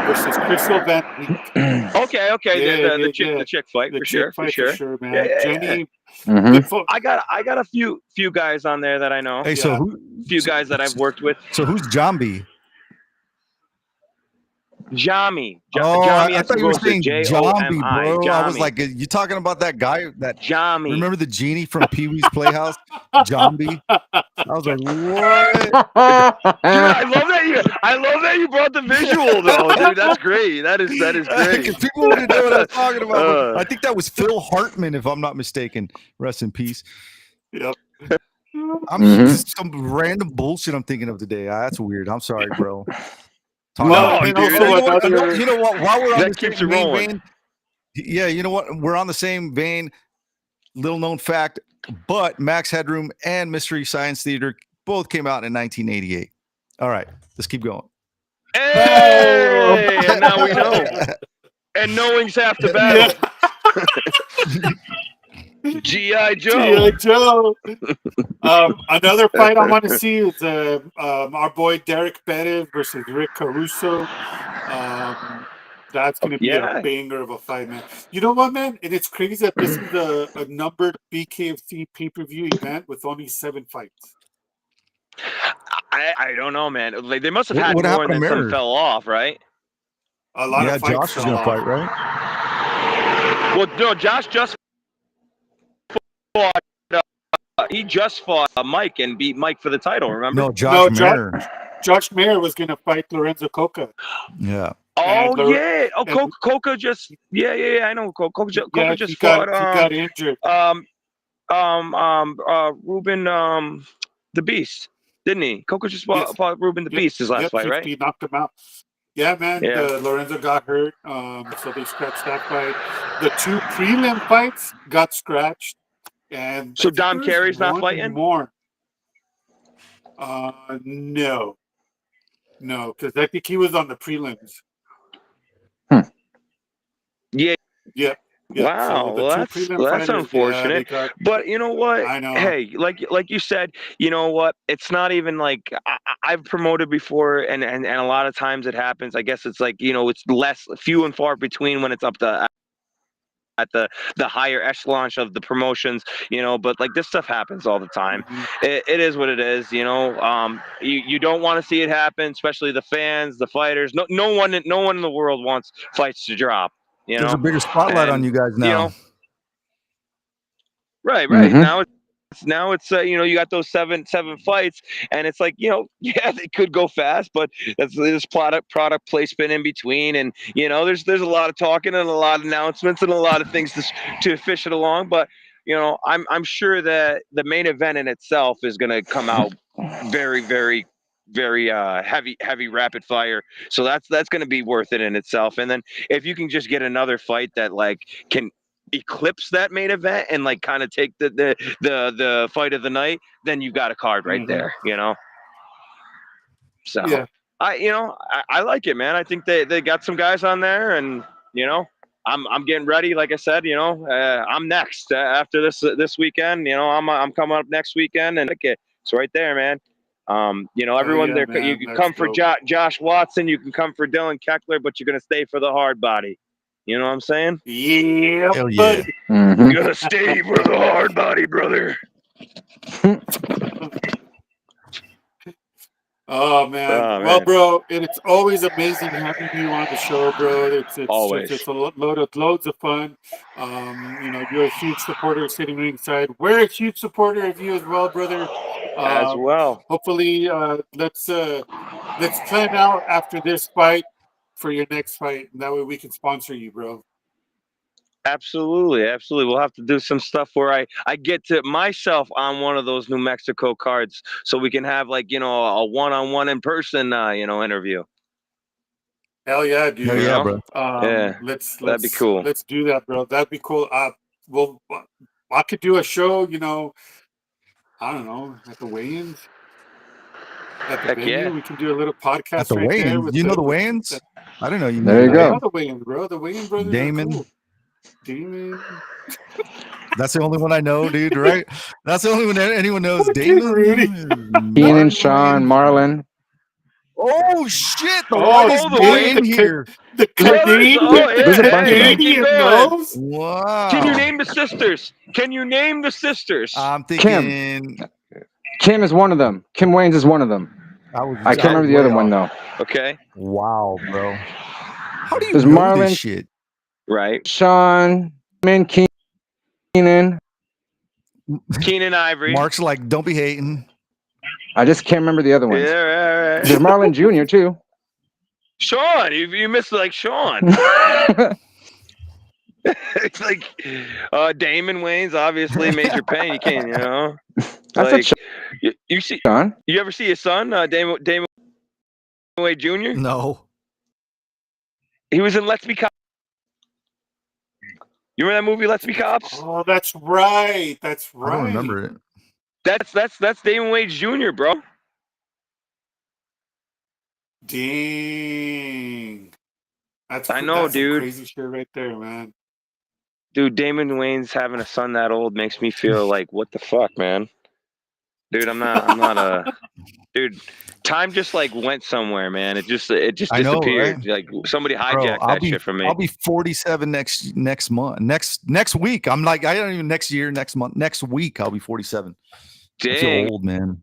versus Crystal Van Vliet. Okay. Yeah, the chick fight for sure. For sure, man. Yeah. Jenny. I got a few guys on there that I know. Hey, few guys that I've worked with. So who's Jambi? Jami. I thought you were saying Jambi, bro. Jami. I was like, you talking about that guy? That Jami. Remember the genie from Pee Wee's Playhouse? Jambi. I was like, what? Dude, I love that you brought the visual though, dude. That's great. That is great. Because people wouldn't know what I was talking about. I think that was Phil Hartman, if I'm not mistaken. Rest in peace. Yep. Some random bullshit I'm thinking of today. That's weird. I'm sorry, bro. You know what? While we're on that keeps you rolling. vein, yeah, you know what? We're on the same vein. Little known fact, but Max Headroom and Mystery Science Theater both came out in 1988. All right, let's keep going. Hey, and now we know. And knowing's half the battle. G.I. Joe. G.I. Joe. Another fight I want to see is our boy Derek Bettis versus Rick Caruso. That's going to be a banger of a fight, man. You know what, man? And it's crazy that this is a numbered BKFC pay-per-view event with only 7 fights. I don't know, man. Like they must have had more than some fell off, right? A lot of fights. Josh is going to fight, right? Well, no, Josh just fought. He just fought Mike and beat Mike for the title. Remember? No, Josh Mayer. Josh Mayer was going to fight Lorenzo Coca. Yeah. Oh yeah. Oh, Coca just. Yeah. I know. Coca just fought. He got injured. Ruben, the Beast, didn't he? Coca just fought Ruben the Beast his last fight, right? He knocked him out. Yeah, man. Yeah. Lorenzo got hurt, so they scratched that fight. The 2 prelim fights got scratched, and I So think Dom there was Carey's not one fighting? more. No, because I think he was on the prelims. Yeah. Yep. Wow, So the well, 2 that's prelim fighters, yeah, they unfortunate. got. But you know what? I know. Hey, like you said, you know what? It's not even like I've promoted before, and a lot of times it happens. I guess it's like it's less few and far between when it's up to at the higher echelons of the promotions, but like this stuff happens all the time. Mhm. It is what it is. You don't want to see it happen, especially the fans, the fighters. No one in the world wants fights to drop. There's a bigger spotlight on And, you guys now. Right. Mhm. Now it's you got those seven fights, and it's like yeah, they could go fast, but there's product placement in between, and there's a lot of talking and a lot of announcements and a lot of things to fish it along. But I'm sure that the main event in itself is going to come out very very very heavy rapid fire, so that's going to be worth it in itself. And then if you can just get another fight that like can eclipse that main event and like kind of take the fight of the night, then you got a card right there, So Yeah. I like it, man. I think they got some guys on there, and I'm getting ready. Like I said, I'm next after this weekend. I'm coming up next weekend, and it's right there, man. Everyone yeah, there. man. You can That's come for dope. Josh Watson. You can come for Dylan Keckler, but you're gonna stay for the hard body. You know what I'm saying? Yeah, Hell yeah. buddy. Mhm. You're gonna stay for the hard body, brother. Oh man. Oh, Well, man. bro, it's always amazing having you on the show, bro. Always. It's loads of fun. You're a huge supporter of Sitting Ringside. We're a huge supporter of you as well, brother. As well. Hopefully, let's plan out after this fight for your next fight, and that way we can sponsor you, bro. Absolutely. We'll have to do some stuff where I get to myself on one of those New Mexico cards, so we can have like a one-on-one in person interview. Hell yeah, dude. Hell yeah, bro. Yeah, that'd be cool. Let's do that, bro. That'd be cool. Well, I could do a show. I don't know, at the weigh-ins, at the Heck venue. yeah. We can do a little podcast At the right there. weigh-ins, With you know the with weigh-ins? I didn't know you There knew you that. I go. know the weigh-ins, bro. The weigh-in brothers Damon. are cool. Damon. That's the only one I know, dude. Right? That's the only one that anyone knows. Fucking Damon, Rudy. Keenan, Sean, Marlon. Oh shit! The Oh, whitest the boy Wayne- in here. The Canadian- There's a bunch of them. Canadian Keep going. knows. Wow. Can you name the sisters? I'm thinking. Kim is one of them. Kim Waynes is one of them. I can't remember the other one though. Okay. Wow, bro. How do you There's know Marlon. this shit? Right. Sean, Keenan. Keenan Ivory. Mark's like, don't be hating. I just can't remember the other ones. Yeah, right. There's Marlon Jr. too. Sean, you missed like Sean. It's like Damon Wayans, obviously Major Pain. You can't, I said you see. Sean. You ever see his son, Damon Wayne Jr.? No. He was in Let's Be Cops. You remember that movie, Let's Be Cops? Oh, that's right. That's right. I don't remember it. That's Damon Wayne Jr., bro. Dang. I know, that's some dude. crazy shit right there, man. Dude, Damon Wayans having a son that old makes me feel like, what the fuck, man? Dude, I'm not a dude. Time just like went somewhere, man. It just I know, disappeared. right? Like somebody hijacked that shit from me. I'll be 47 next month. Next week. I'm like, I don't even next year, next month, next week. I'll be 47. I Dang, feel old, man.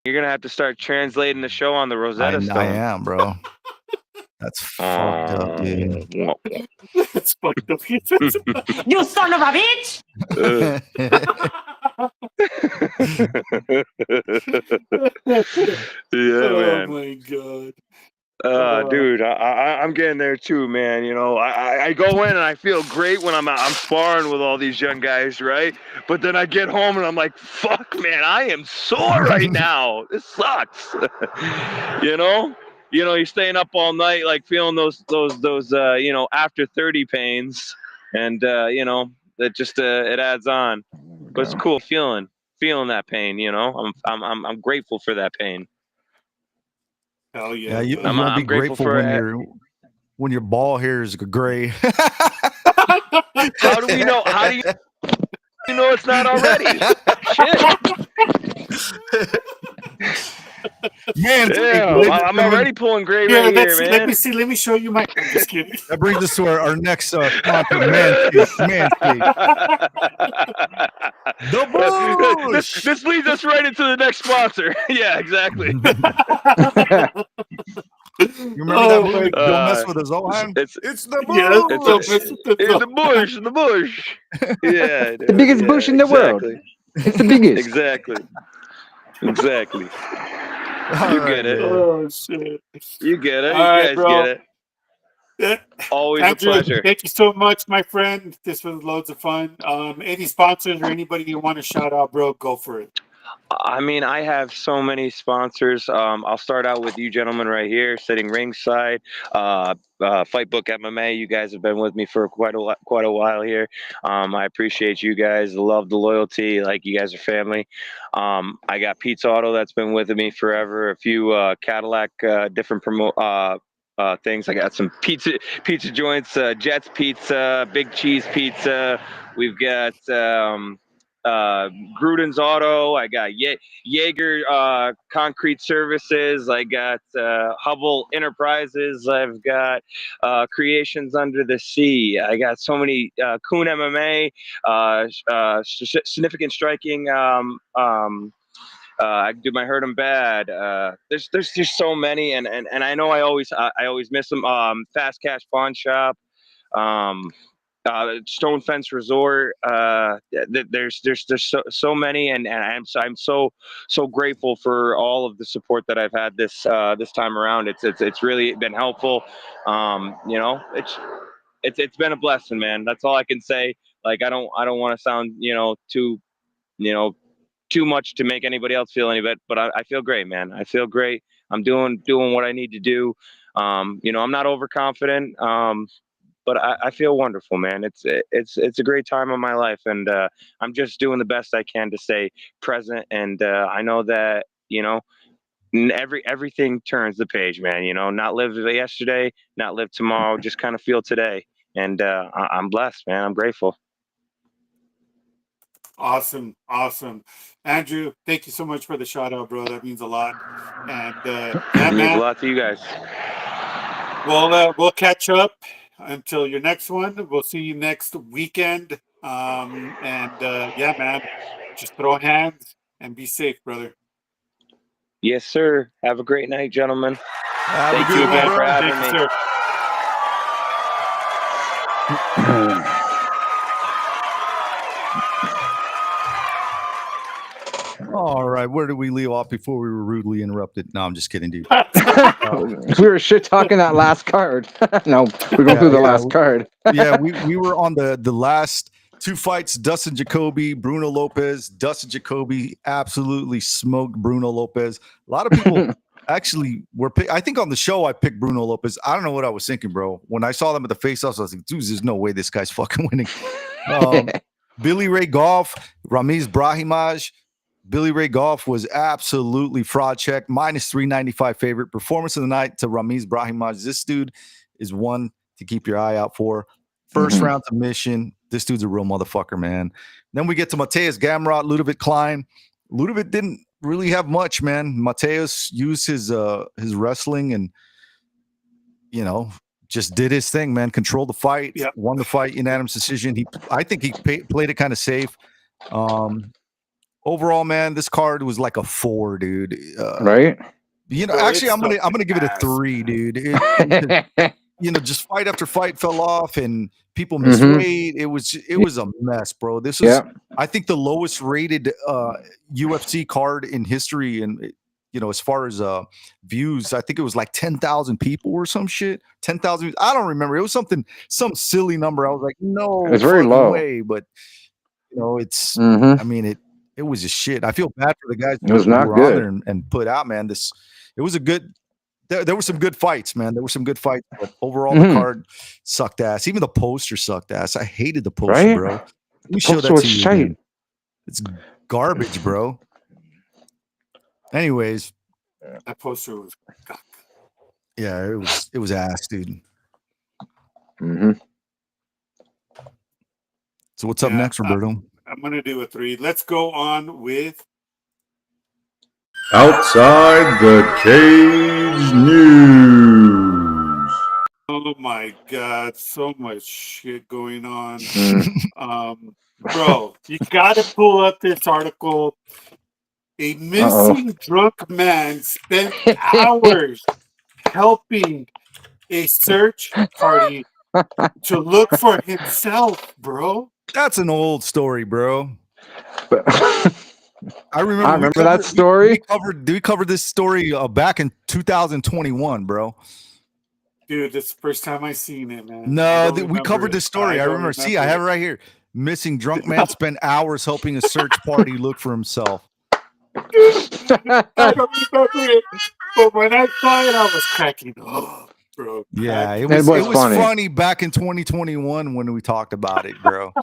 you're gonna have to start translating the show on the Rosetta Stone. I am, bro. That's fucked up, dude. That's fucked up. You son of a bitch! Yeah, Oh man. my god. Dude, I'm getting there too, man. I go in and I feel great when I'm sparring with all these young guys, right? But then I get home and I'm like, fuck, man, I am sore right now. This sucks. you're staying up all night, like feeling those after 30 pains, and that just it adds on. But it's cool feeling that pain. I'm grateful for that pain. Hell yeah! Yeah, you I'm want to be grateful grateful for when your ball hairs are gray. How do we know? How do you know it's not already? Shit. Man, Damn, I'm already pulling gray right here, man. Let me see. Let me show you my. I'm just kidding. That brings us to our next sponsor, Manscaped. The Bush. This leads us right into the next sponsor. Yeah, exactly. You remember that movie? Don't mess with us, Zohan. It's the Bush. It's the bush. The bush. Yeah, the biggest bush in the world. It's the biggest. Exactly. You get it. Oh shit! You get it. All You right, guys bro. get it. Yeah. Always Andrew, a pleasure. thank you so much, my friend. This was loads of fun. Any sponsors or anybody you want to shout out, bro? Go for it. I mean, I have so many sponsors. I'll start out with you gentlemen right here, sitting ringside. Fight Book MMA. You guys have been with me for quite a while here. I appreciate you guys. The love, the loyalty. Like, you guys are family. I got Pizza Auto that's been with me forever. A few Cadillac different things. I got some pizza joints, Jets Pizza, Big Cheese Pizza. We've got Gruden's Auto. I got Jaeger Concrete Services. I got Hubble Enterprises. I've got Creations Under the Sea. I got so many Kuhn MMA, Significant Striking. I do my Hurt 'em Bad. There's just so many, and I know I always miss them. Fast Cash Pawn Shop. Stone Fence Resort. There's so many, and I'm so grateful for all of the support that I've had this time around. It's really been helpful. It's been a blessing, man. That's all I can say. Like, I don't want to sound too much to make anybody else feel any better, but I feel great, man. I feel great. I'm doing what I need to do. I'm not overconfident. But I feel wonderful, man. It's a great time of my life, and I'm just doing the best I can to stay present. And I know that everything turns the page, man. Not live yesterday, not live tomorrow, just kind of feel today. And I'm blessed, man. I'm grateful. Awesome. Andrew, thank you so much for the shout out, bro. That means a lot. And It means a lot to you guys. We'll catch up until your next one. We'll see you next weekend. Yeah, man, just throw hands and be safe, brother. Yes, sir. Have a great night, gentlemen. Thank you again for having Thank me. you, sir. All right, where did we leave off before we were rudely interrupted? No, I'm just kidding, dude. We were shit talking that last card. No, we're going through the last card. Yeah, we were on the last two fights. Dustin Jacoby, Bruno Lopez. Dustin Jacoby absolutely smoked Bruno Lopez. A lot of people actually were I think on the show I picked Bruno Lopez. I don't know what I was thinking, bro. When I saw them at the face-offs, I was like, dude, there's no way this guy's fucking winning. Billy Ray Goff, Ramiz Brahimaj. Billy Ray Goff was absolutely fraud check, minus 395 favorite. Performance of the night to Ramiz Brahimaj. This dude is one to keep your eye out for. First round submission. This dude's a real motherfucker, man. Then we get to Mateus Gamrot, Ludovic Klein. Ludovic didn't really have much, man. Mateus used his wrestling and, just did his thing, man. Controlled the fight, won the fight, unanimous decision. I think he played it kind of safe. Overall, man, this card was like a 4, dude. Right? Actually, I'm gonna give it a 3, dude. Just fight after fight fell off, and people misweighed. It was a mess, bro. This was, I think, the lowest rated UFC card in history, and as far as views, I think it was like 10,000 people or some shit. 10,000. I don't remember. It was some silly number. I was like, no, it's very low. Way, but it's. I mean It was just shit. I feel bad for the guys who not were good. on there and put out, man. It was a good there were some good fights, man. There were some good fights, but overall the card sucked ass. Even the poster sucked ass. I hated the poster, Right? bro. Let me The show poster that was to you shite. again. It's garbage, bro. Anyways, That poster was cock. yeah, it was ass, dude. Mm-hmm. So what's up next, Roberto? I'm gonna do a 3. Let's go on with Outside the Cage News. oh my god, so much shit going on. Mm. Bro, you gotta pull up this article. A missing drunk man spent hours helping a search party to look for himself, bro. That's an old story, bro. I I remember, remember that story. We covered this story back in 2021, bro. Dude, this is the first time I seen it, man. I No, don't we covered remember this it. story. I don't remember. See, I have it right here. Missing drunk man spent hours helping a search party look for himself. I don't remember it. But when I saw it, I was cracking up, bro. Yeah, it It was was funny. funny back in 2021 when we talked about it, bro.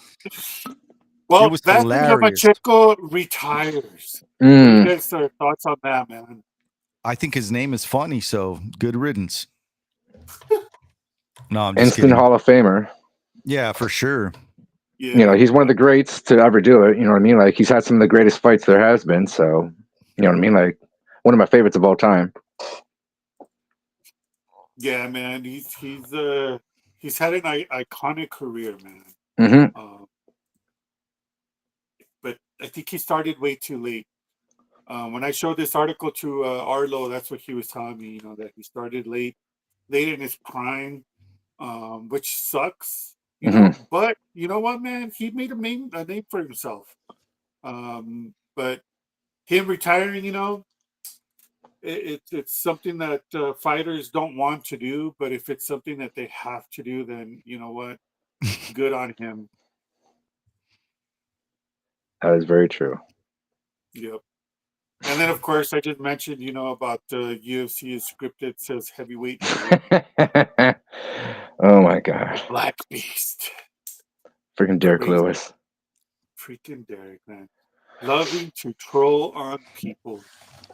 Well, It was that's when hilarious. Lomachenko retires. What Mm. you guys thoughts on that, man? I think his name is funny, so good riddance. No, I'm just Instant kidding. Hall of Famer. Yeah, for sure. Yeah. You know, he's one of the greats to ever do it. You know what I mean? Like, he's had some of the greatest fights there has been. So, you know what I mean? Like, one of my favorites of all time. Yeah, man. He's had an iconic career, man. Mm-hmm. But I think he started way too late. When I showed this article to Arlo, that's what he was telling me. You know, that he started late in his prime, which sucks. You know, but you know what, man? He made a name for himself. But him retiring, you know, it's something that fighters don't want to do. But if it's something that they have to do, then you know what? Good on him. That is very true. Yep. And then, of course, I just mentioned, you know, about the UFC is scripted, says heavyweight. Oh my god. Black Beast. Freaking Derek Crazy. Lewis. Freaking Derek, man. Loving to troll on people.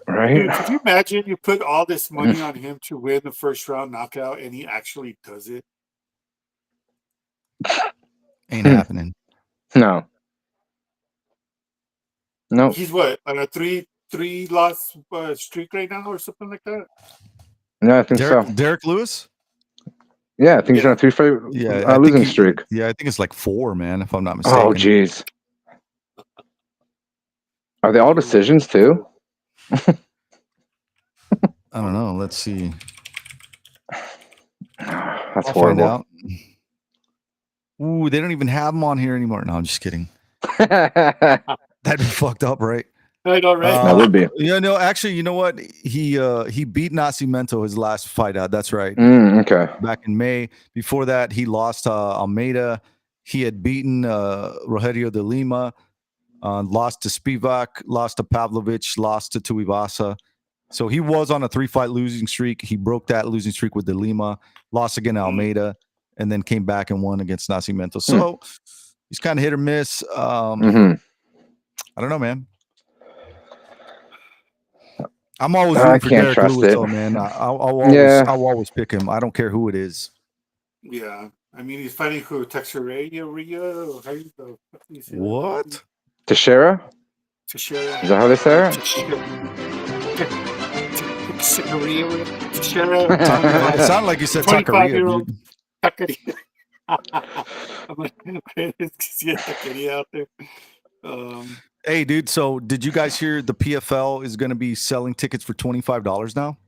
Right? Dude, could you imagine you put all this money on him to win the first round knockout and he actually does it? Ain't happening. No. No. He's what, on a three loss streak right now or something like that? No, I think so. Derek Lewis? Yeah, I think he's on a 3-fight losing streak. Yeah, I think it's like 4, man, if I'm not mistaken. Oh, jeez. Are they all decisions too? I don't know. Let's see. That's I'll horrible. find out. Ooh, they don't even have him on here anymore. No, I'm just kidding. That That'd be fucked up, right? I know, right? That would be. Yeah, no, actually, you know what? He beat Nascimento his last fight out. That's right. Okay. Back in May. Before that, he lost to Almeida. He had beaten Rogerio de Lima, lost to Spivak, lost to Pavlovich, lost to Tuivasa. So he was on a 3-fight losing streak. He broke that losing streak with de Lima, lost again to Almeida, and then came back and won against Nascimento. So he's kind of hit or miss. I don't know, man. I'm always rooting for Derek Lewis, though, man. I'll always pick him. I don't care who it is. Yeah. I mean, he's fighting who? Teixeira? What? Teixeira? Teixeira. Is that how they say it? Teixeira. It sounded like you said Taqueria, dude. Taqueria. I'm like, see a taqueria out there. Hey, dude. So, did you guys hear the PFL is going to be selling tickets for $25 now?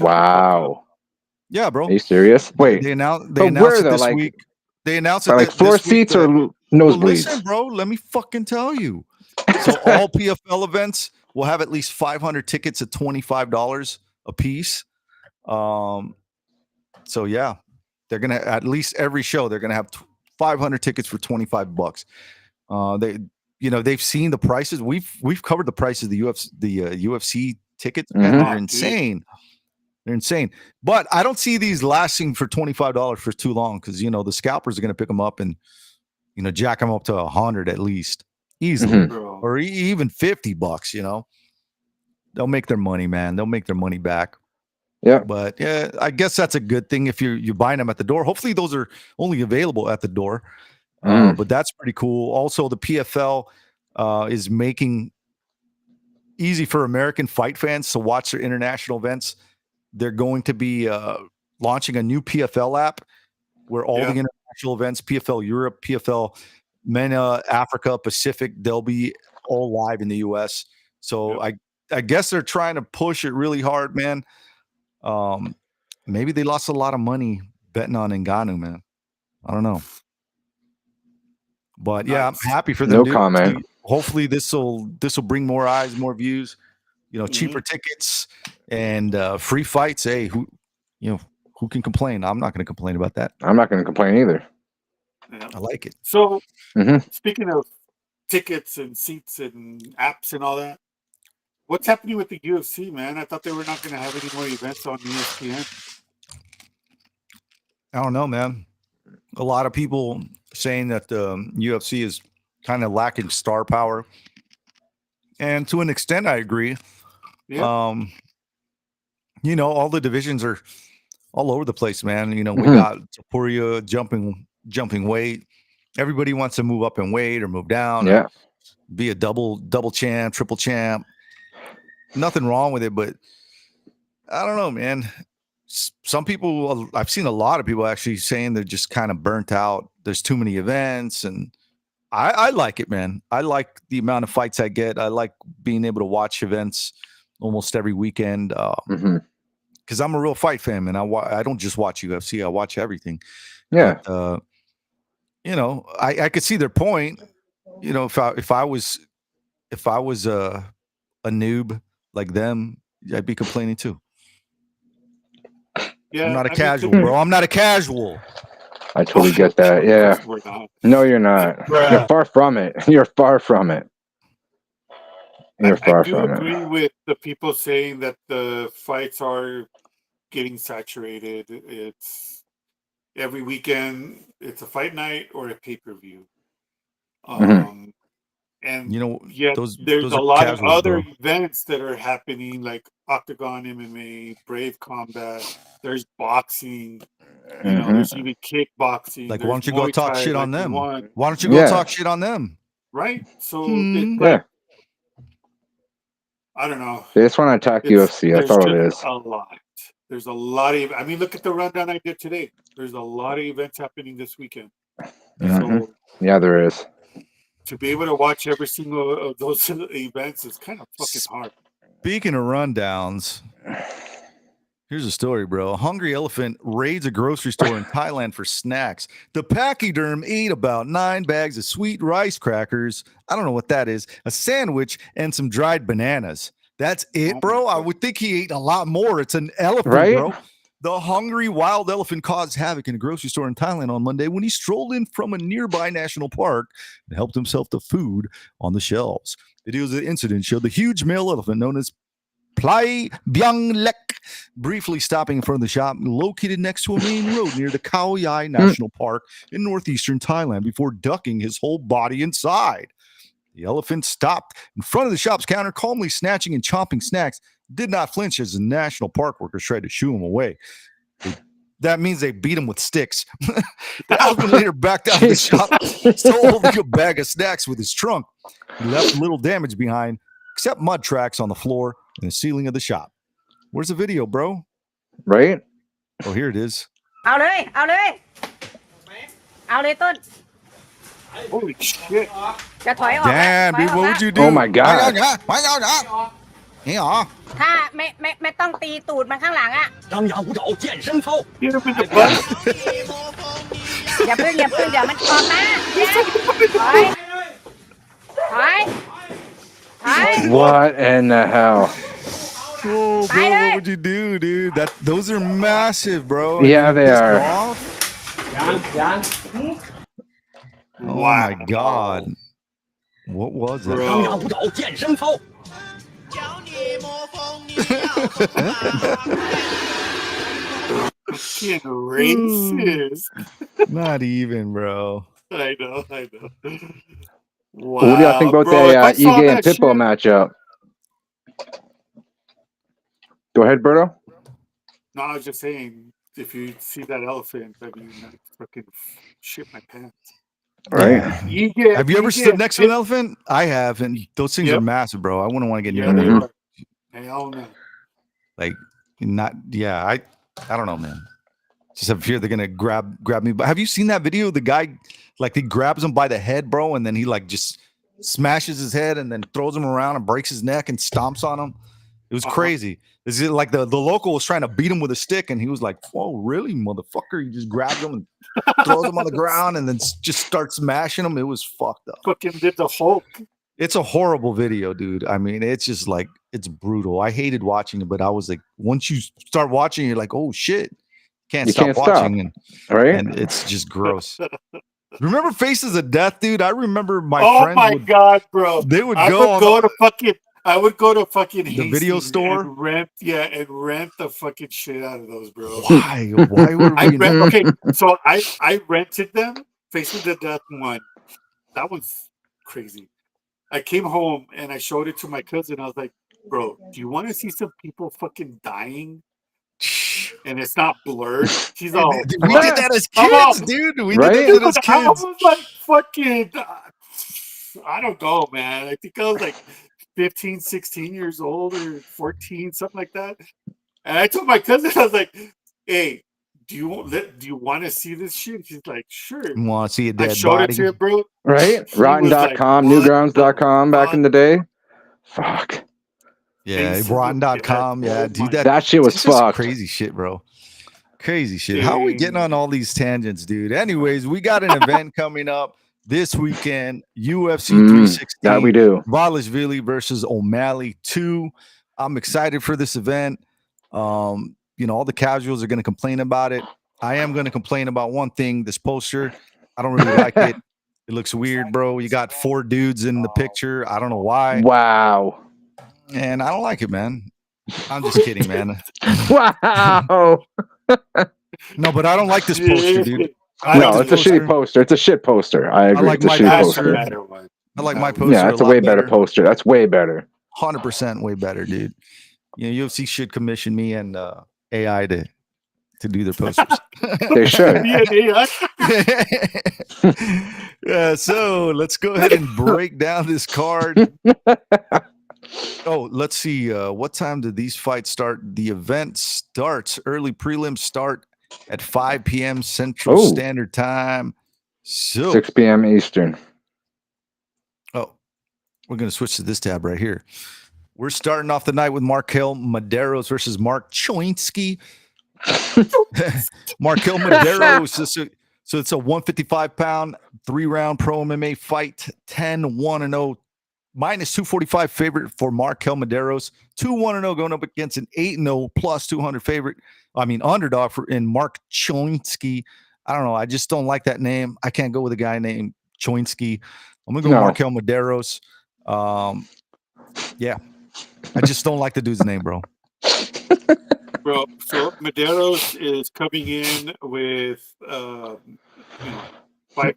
Wow. Yeah, bro. Are you serious? Wait. They announced where, it though? this Like, week. They announced it like floor this week, seats or nosebleeds? Listen, bro. Let me fucking tell you. So, all PFL events will have at least 500 tickets at $25 a piece. So yeah, they're gonna at least every show they're gonna have 500 tickets for $25. They've seen the prices. We've covered the prices of the UFC tickets. Man, they're insane. They're insane. But I don't see these lasting for $25 for too long because, the scalpers are going to pick them up and, jack them up to $100 at least easily, or even $50, They'll make their money, man. They'll make their money back. Yeah. But yeah, I guess that's a good thing if you're buying them at the door. Hopefully those are only available at the door. But that's pretty cool. Also, the PFL is making easy for American fight fans to watch their international events. They're going to be launching a new PFL app where all the international events, PFL Europe, PFL MENA, Africa, Pacific, they'll be all live in the US. So I guess they're trying to push it really hard, man. Maybe they lost a lot of money betting on Ngannou, man. I don't know. But yeah, I'm happy for them. No comment. Hopefully this will bring more eyes, more views, cheaper tickets and free fights. Hey, who can complain? I'm not going to complain about that. I'm not going to complain either. Yeah. I like it. So speaking of tickets and seats and apps and all that, what's happening with the UFC, man? I thought they were not going to have any more events on ESPN. I don't know, man. A lot of people saying that the UFC is kind of lacking star power. And to an extent, I agree. Yeah. All the divisions are all over the place, man. We got Topuria jumping weight. Everybody wants to move up in weight or move down. Yeah. Be a double champ, triple champ. Nothing wrong with it, but I don't know, man. Some people, I've seen a lot of people actually saying they're just kind of burnt out. There's too many events, and I like it, man. I like the amount of fights I get. I like being able to watch events almost every weekend because I'm a real fight fan, man. I don't just watch UFC. I watch everything. Yeah. But, I could see their point. If I was a noob like them, I'd be complaining too. Yeah, I'm not a casual, bro. I'm not a casual. I totally get that. Yeah. No, you're not. You're far from it. You're far from it. You're far from it. I do agree with the people saying that the fights are getting saturated. It's every weekend. It's a fight night or a pay-per-view. And there's a lot of other events that are happening, like Octagon MMA, Brave Combat. There's boxing. There's even kickboxing. Like, why don't you go talk shit on them? Why don't you go talk shit on them? Right. So I don't know. They just want to attack UFC. That's all it is. A lot. There's a lot of. I mean, look at the rundown I did today. There's a lot of events happening this weekend. So, yeah, there is. To be able to watch every single of those events is kind of fucking hard. Speaking of rundowns, here's a story, bro. A hungry elephant raids a grocery store in Thailand for snacks. The pachyderm ate about 9 bags of sweet rice crackers. I don't know what that is. A sandwich and some dried bananas. That's it, bro. I would think he ate a lot more. It's an elephant, bro. The hungry wild elephant caused havoc in a grocery store in Thailand on Monday when he strolled in from a nearby national park and helped himself to food on the shelves. Videos of the incident showed the huge male elephant known as Plai Byang Lek briefly stopping in front of the shop located next to a main road near the Khao Yai National Park in northeastern Thailand before ducking his whole body inside. The elephant stopped in front of the shop's counter, calmly snatching and chomping snacks, did not flinch as the national park workers tried to shoo him away. That means they beat him with sticks. The elephant later backed out of the shop, still holding a bag of snacks with his trunk. He left little damage behind, except mud tracks on the floor and the ceiling of the shop. Where's the video, bro? Right? Oh, here it is. Holy shit. Damn, dude, what would you do? Oh my God. นี่หรอ ถ้าไม่ต้องตีตูดมันข้างหลังอ่ะ Hit him in the butt. อย่าเพิ่งเดี๋ยวมันออกมาถอย What in the hell? Oh, bro, what would you do, dude? Those are massive, bro. Yeah, they are. Oh my God. What was it? Fucking racist. Not even, bro. I know. Wow, What do y'all think about bro, if I the saw Ige and that Pitbull shit, matchup? Go ahead, Berto. no, I was just saying, if you see that elephant, I mean, I fucking shit my pants. Right. Yeah. Have you ever stood next to an elephant? I have, and those things are massive, bro. I wouldn't want to get near they them. are. Hell no. Like, not. Yeah, I don't know, man. Just have fear they're gonna grab me. But have you seen that video? The guy, like, he grabs him by the head, bro, and then he like just smashes his head and then throws him around and breaks his neck and stomps on him. It was crazy. This is like the local was trying to beat him with a stick, and he was like, "Whoa, really, motherfucker!" He just grabs him and throws him on the ground, and then just starts smashing him. It was fucked up. Fucking did the Hulk. It's a horrible video, dude. I mean, it's just like it's brutal. I hated watching it, but I was like, once you start watching, you're like, oh shit. You can't stop watching, and it's just gross. Remember Faces of Death, dude? I remember my friends. Oh my god, bro! They would I would go to fucking the video store and rent the fucking shit out of those, bro. Why? Why would we? Okay, so I rented them. Faces of Death 1. That one's crazy. I came home and I showed it to my cousin. I was like, bro, do you want to see some people fucking dying? And it's not blurred. He's all. We did that as kids, dude. We did that as kids. I was like fucking. I don't know, man. I think I was like 15, 16 years old or 14, something like that. And I told my cousin, I was like, "Hey, do you want to see this shit?" He's like, "Sure." You want to see a dead I showed body? it to him, bro. Right? Rotten.com, like, Newgrounds.com back in the day. Fuck. Yeah, Rotten.com. Yeah, dude, that shit was fucked. Crazy shit, bro. Crazy shit. Dude. How are we getting on all these tangents, dude? Anyways, we got an event coming up this weekend. UFC 316. That we do. Valishvili versus O'Malley 2. I'm excited for this event. All the casuals are going to complain about it. I am going to complain about one thing. This poster, I don't really like it. It looks weird, bro. You got 4 dudes in the picture. I don't know why. Wow. And I don't like it, man. I'm just kidding, man. Wow. No, but I don't like this poster, dude. No, it's a shitty poster. It's a shit poster. I agree. It's a shitty poster. I like my poster. Yeah, it's a way better poster. That's way better. 100% way better, dude. UFC should commission me and AI to do their posters. They should. Yeah, so let's go ahead and break down this card. Oh, let's see. What time did these fights start? The event starts, early prelims start at 5 p.m. Central Standard Time. So 6 p.m. Eastern. Oh, we're going to switch to this tab right here. We're starting off the night with Markel Maderos versus Mark Choinsky. Markel Maderos. So it's a 155-pound, 3-round pro MMA fight, 10-1-0. Minus 245 favorite for Markel Maderos. 2-1-0 going up against an 8-0 plus 200 favorite. Underdog in Mark Choinsky. I don't know. I just don't like that name. I can't go with a guy named Choinsky. I'm going to go Markel Maderos. Yeah. I just don't like the dude's name, bro. Bro, so Maderos is coming in with 5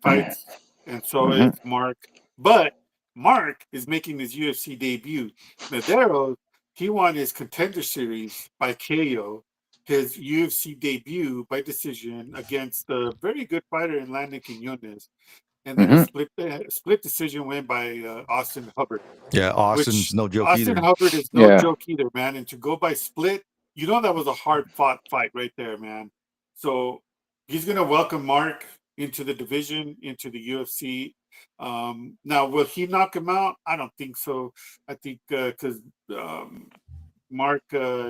fights, and so is Mark. But Mark is making his UFC debut. Maderos, he won his Contender Series by KO, his UFC debut by decision against a very good fighter in Landon Quinones, and then a split decision win by Austin Hubbard. Yeah, Austin's no joke either. Austin Hubbard is no joke either, man. And to go by split, that was a hard-fought fight right there, man. So he's going to welcome Mark into the division, into the UFC. Now, will he knock him out? I don't think so. I think because Mark,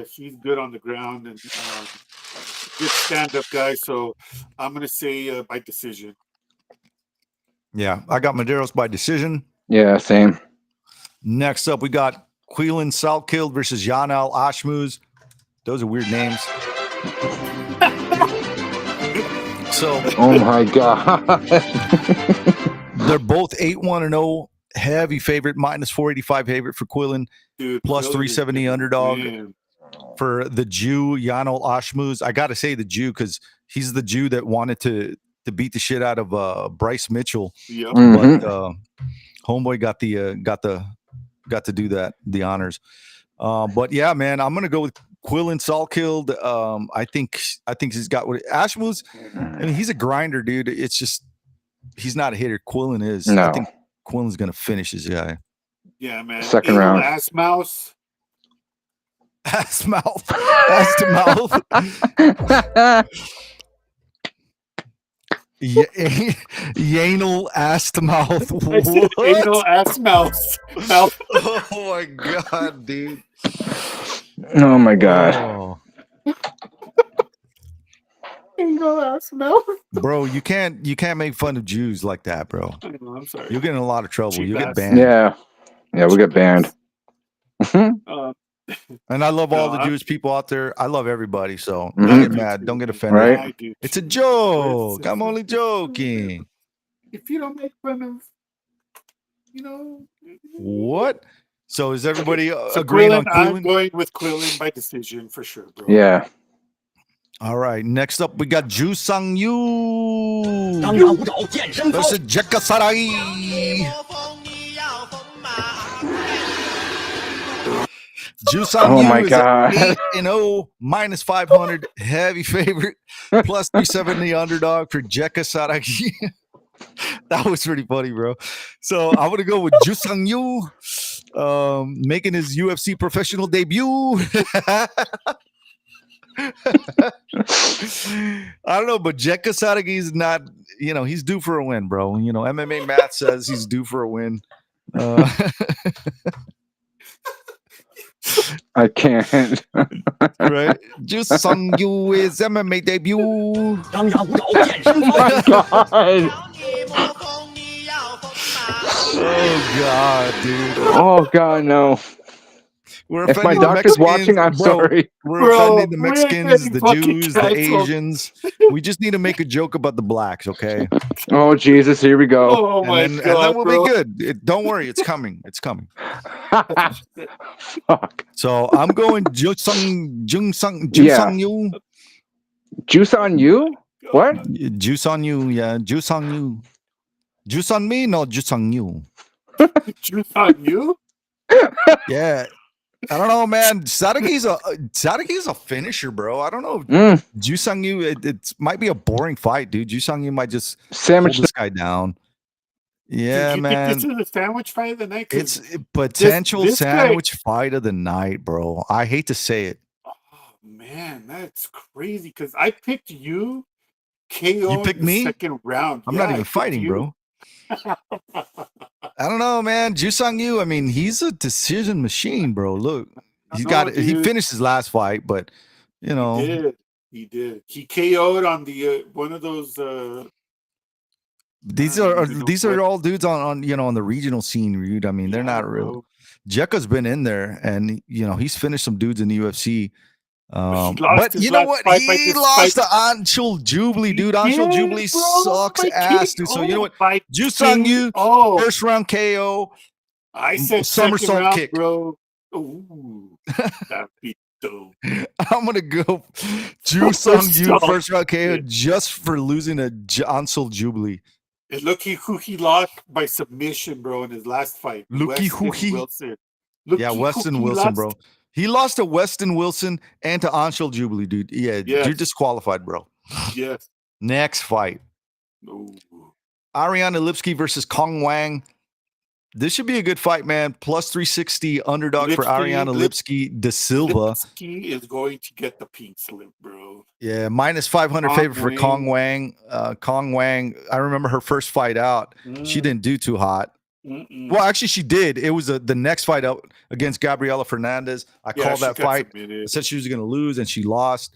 he's good on the ground and good stand-up guy. So I'm going to say by decision. Yeah, I got Maderos by decision. Yeah, same. Next up, we got Quilin Salkild versus Yanal Ashmuz. Those are weird names. So, oh my god. They're both 8-1-0 heavy favorite, minus 485 favorite for Quilin, plus 370 underdog. for the Jew Yanol Ashmuz. I got to say the Jew because he's the Jew that wanted to beat the shit out of Bryce Mitchell. Yep. But homeboy got to do that, the honors. But yeah, man, I'm gonna go with Quillen Salkilled. I think he's got what Ashmuz. I mean, he's a grinder, dude. It's just he's not a hitter. Quillen is. No. I think Quillen's gonna finish his guy. Yeah, man. Second round. Ass mouse. Ass mouth. Ass to mouth. Yanal ass to mouth. I said anal ass mouse. Mouth. Oh my god, dude. Oh my god. Oh. Anal ass mouth. Bro, you can't make fun of Jews like that, bro. I know, I'm sorry. You'll get in a lot of trouble. Cheap You'll get ass. banned. Yeah, we'll get banned. And I love all No, the Jewish people out there. I love everybody. So Mhm. don't get mad. Don't get offended. Right. I do It's a too. joke. I'm only joking. If you don't make fun of, you know. What? So is everybody So agreeing on Quillen, I'm Quillen? going with Quillen by decision for sure, bro. Yeah. All right. Next up, we got Ju Sang Yu versus Jekka Sarai. Ju Sang Oh Yu my is God. 8-0, minus 500, heavy favorite, plus 370 underdog for Jekka Sarai. That was pretty funny, bro. So I'm gonna go with Ju Sang Yu, making his UFC professional debut. I don't know, but Jekka Sarai is not, he's due for a win, bro. MMA Matt says he's due for a win. I can't. Right? Ju Sang Yu is MMA debut. Oh my god. Oh god, dude. Oh god, no. We're If my offending the doctor's Mexicans, watching, I'm bro. sorry. We're Bro, offending the we ain't Mexicans, getting the fucking Jews, the canceled. Asians. We just need to make a joke about the blacks, okay? Oh Jesus, here we go. Oh my and god, then we'll bro. be good. Don't worry, it's coming. It's coming. Fuck. So I'm going Ju Sang Yu. Juice on you? What? Juice on you, yeah. Juice on you. Juice on me? No, juice on you. Juice on you? Yeah. I don't know, man. Sadaki's a finisher, bro. I don't know. Ju Sang Yu, it might be a boring fight, dude. Ju Sang Yu might just Sandwich hold this guy down. Yeah, Dude, you man. think this is a sandwich fight of the night? 'Cause It's a potential this guy- sandwich fight of the night, bro. I hate to say it. Oh man, that's crazy. Because I picked you, KO You picked in the me? second round. I'm Yeah, not I even picked fighting, you. bro. I don't know, man. Ju Sang Yu, I mean, he's a decision machine, bro. Look, he dude. finished his last fight, but He did. He KO'd on the one of those. these I don't are even know these what- are all dudes on the regional scene, dude. I mean, they're not real. bro. Jekka's been in there, and he's finished some dudes in the UFC. But he lost But his you know last what? fight by He this lost fight. to Anshul Jubilee, dude. Anshul Yeah, Jubilee bro, sucks by ass, dude. So you know what? by Ju Sang Yu, KO. first round KO. I said somersault second round, kick. bro. Ooh, that'd be dope. I'm gonna go Ju Sang Yu, Somersault first round KO, kick. just for losing to Anshul Jubilee. And look who he lost by submission, bro, in his last fight. Looky who Weston he- Wilson. Yeah, Looky Weston who he Wilson, lost. bro. He lost to Weston Wilson and to Anshul Jubilee, dude. Yeah, Yes. you're disqualified, bro. Yes. Next fight. Ooh. Ariana Lipski versus Kong Wang. This should be a good fight, man. Plus 360 underdog for Ariana Lipski de Silva. Lipski is going to get the pink slip, bro. Yeah, minus 500 Kong favorite for Wang. Kong Wang. Kong Wang, I remember her first fight out. She didn't do too hot. Well, actually, she did. It was the next fight up against Gabriela Fernandez. I called that fight. I said she was going to lose, and she lost.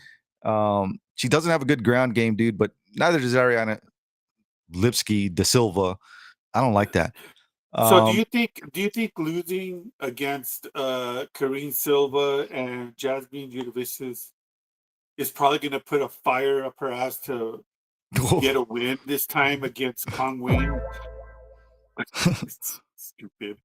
She doesn't have a good ground game, dude, but neither does Ariana Lipski de Silva. I don't like that. So do you think losing against Karine Silva and Jasmine Judavicius is probably going to put a fire up her ass to get a win this time against Kong Wang? Stupid.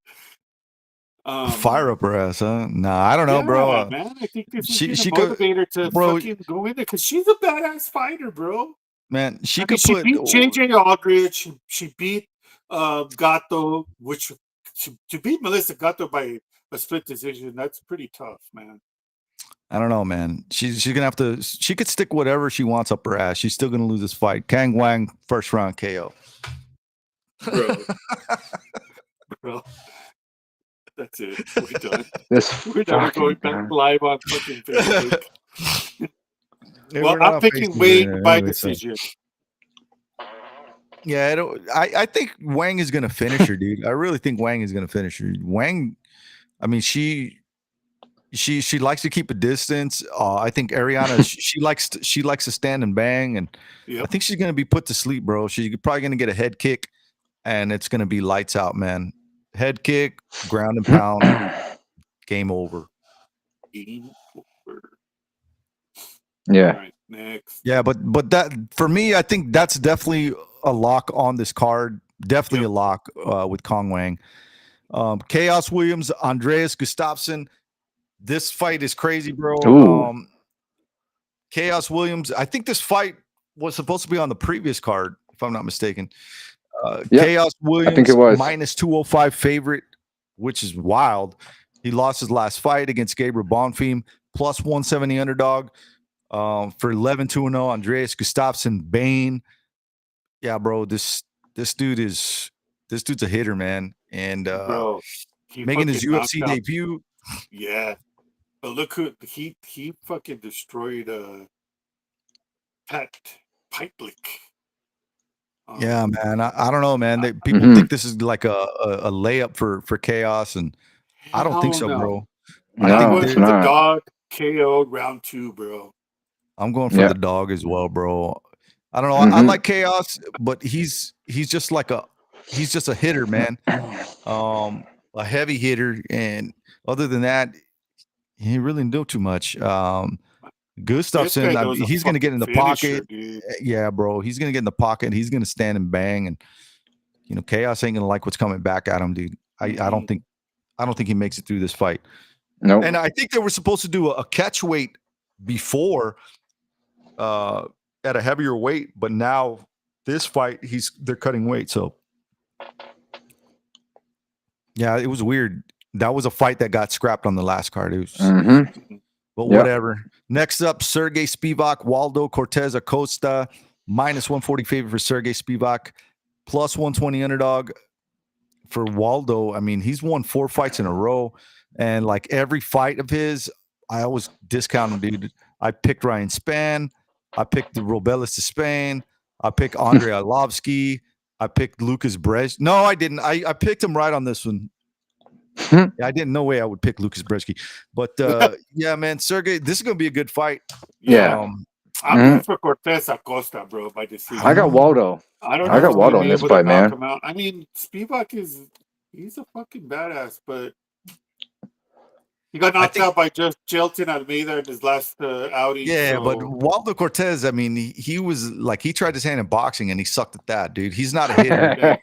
Fire up her ass, huh? Nah, I don't know, Yeah, bro. man. I think this is She gonna could, motivate her to bro. fucking go in there because she's a badass fighter, bro. Man, she I mean, could she put. beat JJ Aldridge. She beat Gato, which to beat Melissa Gato by a split decision, that's pretty tough, man. I don't know, man. She's gonna have to. She could stick whatever she wants up her ass. She's still gonna lose this fight. Kang Wang, first round KO. Bro. That's it. We're done. This We're never going back live on fucking Facebook. Well, I'm picking Wade by decision. Yeah, I think Wang is gonna finish her, dude. I really think Wang is gonna finish her. Wang, I mean, she likes to keep a distance. I think Ariana, she likes to stand and bang, and I think she's gonna be put to sleep, bro. She's probably gonna get a head kick, and it's gonna be lights out, man. Head kick, ground and pound, game over. Game over. Yeah. All right, next. Yeah, but that for me, I think that's definitely a lock on this card. Definitely a lock with Kong Wang. Chaos Williams, Andreas Gustafsson. This fight is crazy, bro. Chaos Williams. I think this fight was supposed to be on the previous card, if I'm not mistaken. Chaos Williams, I think it was minus 205 favorite, which is wild. He lost his last fight against Gabriel Bonfim, plus 170 underdog. For 11-2-0, Andreas Gustafsson, Bane. Yeah, bro, this dude's a hitter, man. And bro, making his UFC debut. Yeah. But look who he fucking destroyed Pat Pipelick. Yeah, man. I don't know, man. People think this is like a layup for Chaos, and I don't think so, bro. No, it's the not. dog KO'd round 2, bro. I'm going for the dog as well, bro. I don't know. I like Chaos, but he's just a hitter, man. A heavy hitter, and other than that, he really didn't do too much. Gustafsson, he's going to get in the pocket. Yeah, bro. He's going to get in the pocket. He's going to stand and bang, and Chaos ain't going to like what's coming back at him, dude. I don't think he makes it through this fight. No. And I think they were supposed to do a catch weight before at a heavier weight, but now this fight they're cutting weight. So yeah, it was weird. That was a fight that got scrapped on the last card. It was, but whatever. Next up, Sergey Spivak, Waldo Cortez Acosta, minus 140 favorite for Sergey Spivak, plus 120 underdog for Waldo. I mean, he's won 4 fights in a row, and like every fight of his, I always discount him, dude. I picked Ryan Spann. I picked the Robelis to Spain. I picked Andrei Arlovsky. I picked Lucas Brzeski. No, I didn't. I picked him right on this one. I didn't know way I would pick Lucas Brzeski. But yeah, man, Sergey, this is gonna be a good fight. Yeah. I'm going for Cortez Acosta, bro, by decision. I got Waldo. I got Waldo in this fight, man. I mean, Spivak he's a fucking badass, but he got knocked out by just Jelton Almeida in his last outing. Yeah, but Waldo Cortez, I mean, he was like, he tried his hand in boxing and he sucked at that, dude. He's not a hitter.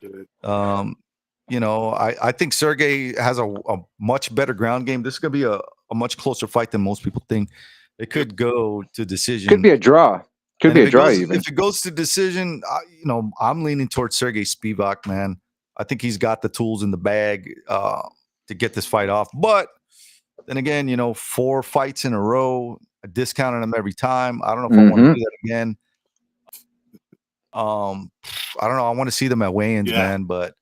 I think Sergey has a much better ground game. This is going to be a much closer fight than most people think. It could go to decision. Could be a draw. Could be a draw even. If it goes to decision, I'm leaning towards Sergey Spivak, man. I think he's got the tools in the bag to get this fight off. But then again, 4 fights in a row, I discounted him every time. I don't know if I want to do that again. I don't know. I want to see them at weigh-ins, man, but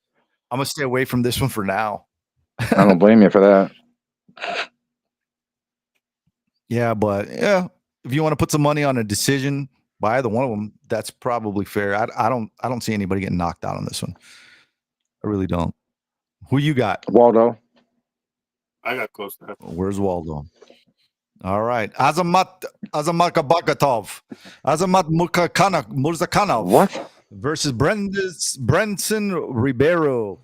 I'm gonna stay away from this one for now. I don't blame you for that. Yeah, but if you want to put some money on a decision by either one of them, that's probably fair. I don't see anybody getting knocked out on this one. I really don't. Who you got? Waldo. I got close to that. Where's Waldo? All right. Azamat Murzakanov. What? Versus Brenson Ribeiro.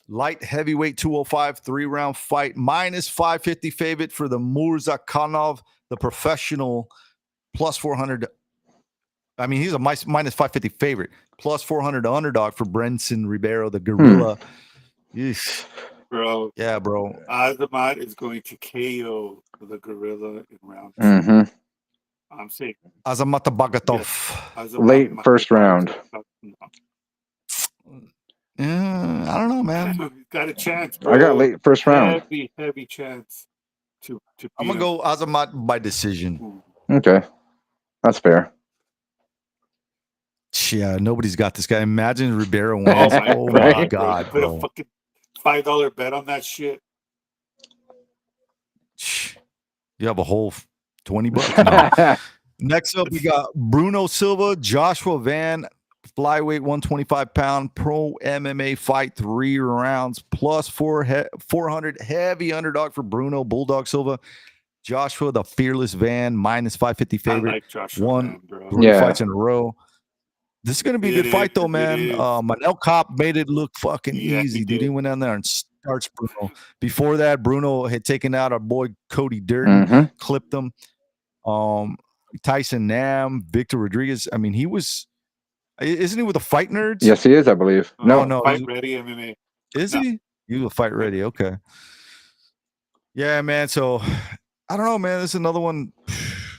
Light heavyweight 205, 3-round fight. Minus 550 favorite for the Murzakanov, the professional, plus 400. I mean, he's a minus 550 favorite. Plus 400 underdog for Brenson Ribeiro, the gorilla. Bro. Yeah, bro. Azamat is going to KO the Gorilla in round 2. Mm-hmm. I'm saying Azamat Bagatov. yes. Azamat Late first round. I don't know, man. He's got a chance, bro. I got late first round. Heavy chance to beat I'm gonna go Azamat by decision. Ooh. Okay, that's fair. Yeah, nobody's got this guy. Imagine Ribeiro wins. Oh my Right? god, Put bro. a fucking $5 bet on that shit. You have a whole $20 now. Next up, we got Bruno Silva, Joshua Van, flyweight 125-pound pro MMA fight, 3 rounds plus 400 heavy underdog for Bruno Bulldog Silva. Joshua, the fearless Van, minus 550 favorite. I like Joshua Won Van, bro. 3 Yeah. fights in a row. This is going to be a good fight, though, It man. is. Manel Kopp made it look fucking Yeah, easy, he dude. did. He went down there and starts Bruno. Before that, Bruno had taken out our boy Cody Durden, Mhm. clipped him. Tyson Nam, Victor Rodriguez. I mean, isn't he with the Fight Nerds? Yes, he is, I believe. No, Fight Ready MMA. Is No. he? You a Fight Ready? Okay. Yeah, man. So I don't know, man. This is another one.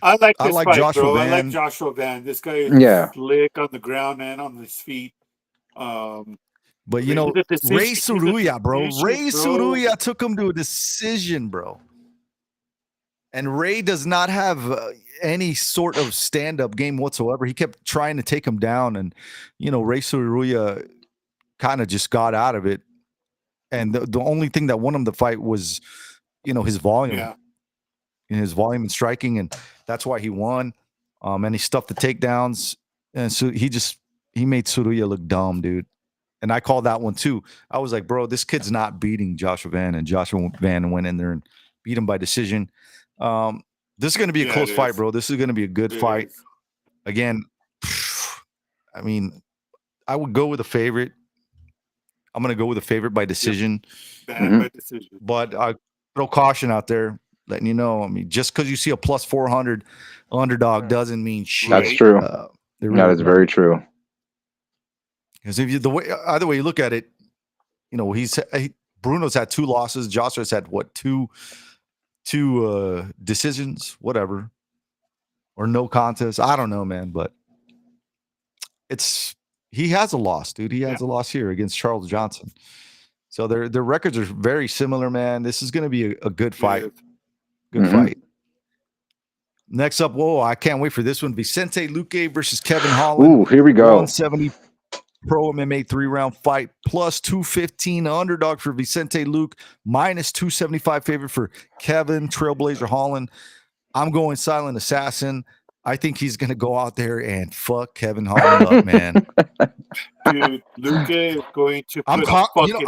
I like this fight, Joshua bro. Van. I like Joshua Van. This guy is slick on the ground and on his feet. But you know, Ray Suruya, bro. Ray Suruya took him to a decision, bro. And Ray does not have any sort of stand-up game whatsoever. He kept trying to take him down, and Ray Suruya kind of just got out of it. And the only thing that won him the fight was, his volume. Yeah. His volume and striking, and that's why he won. And he stuffed the takedowns, and so he made Suruya look dumb, dude. And I called that one too. I was like, bro, this kid's not beating Joshua Van, and Joshua Van went in there and beat him by decision. This is going to be a close fight, bro. This is going to be a good fight. Again, I mean, I would go with a favorite. I'm going to go with a favorite by decision. By decision. But I throw caution out there, letting you know. I mean, just because you see a plus 400 underdog doesn't mean shit. That's true. That is very true. Because either way you look at it, Bruno's had 2 losses. Joshua's had what, two decisions, whatever, or no contest. I don't know, man, but he has a loss, dude. He has a loss here against Charles Johnson. So their records are very similar, man. This is going to be a good fight. Good fight. Next up, I can't wait for this one. Vicente Luque versus Kevin Holland. Ooh, here we go. 170 pro MMA 3-round fight, plus 215 underdog for Vicente Luque, minus 275 favorite for Kevin Trailblazer Holland. I'm going Silent Assassin. I think he's going to go out there and fuck Kevin Holland up, man. Dude, Luque is going to I'm confident.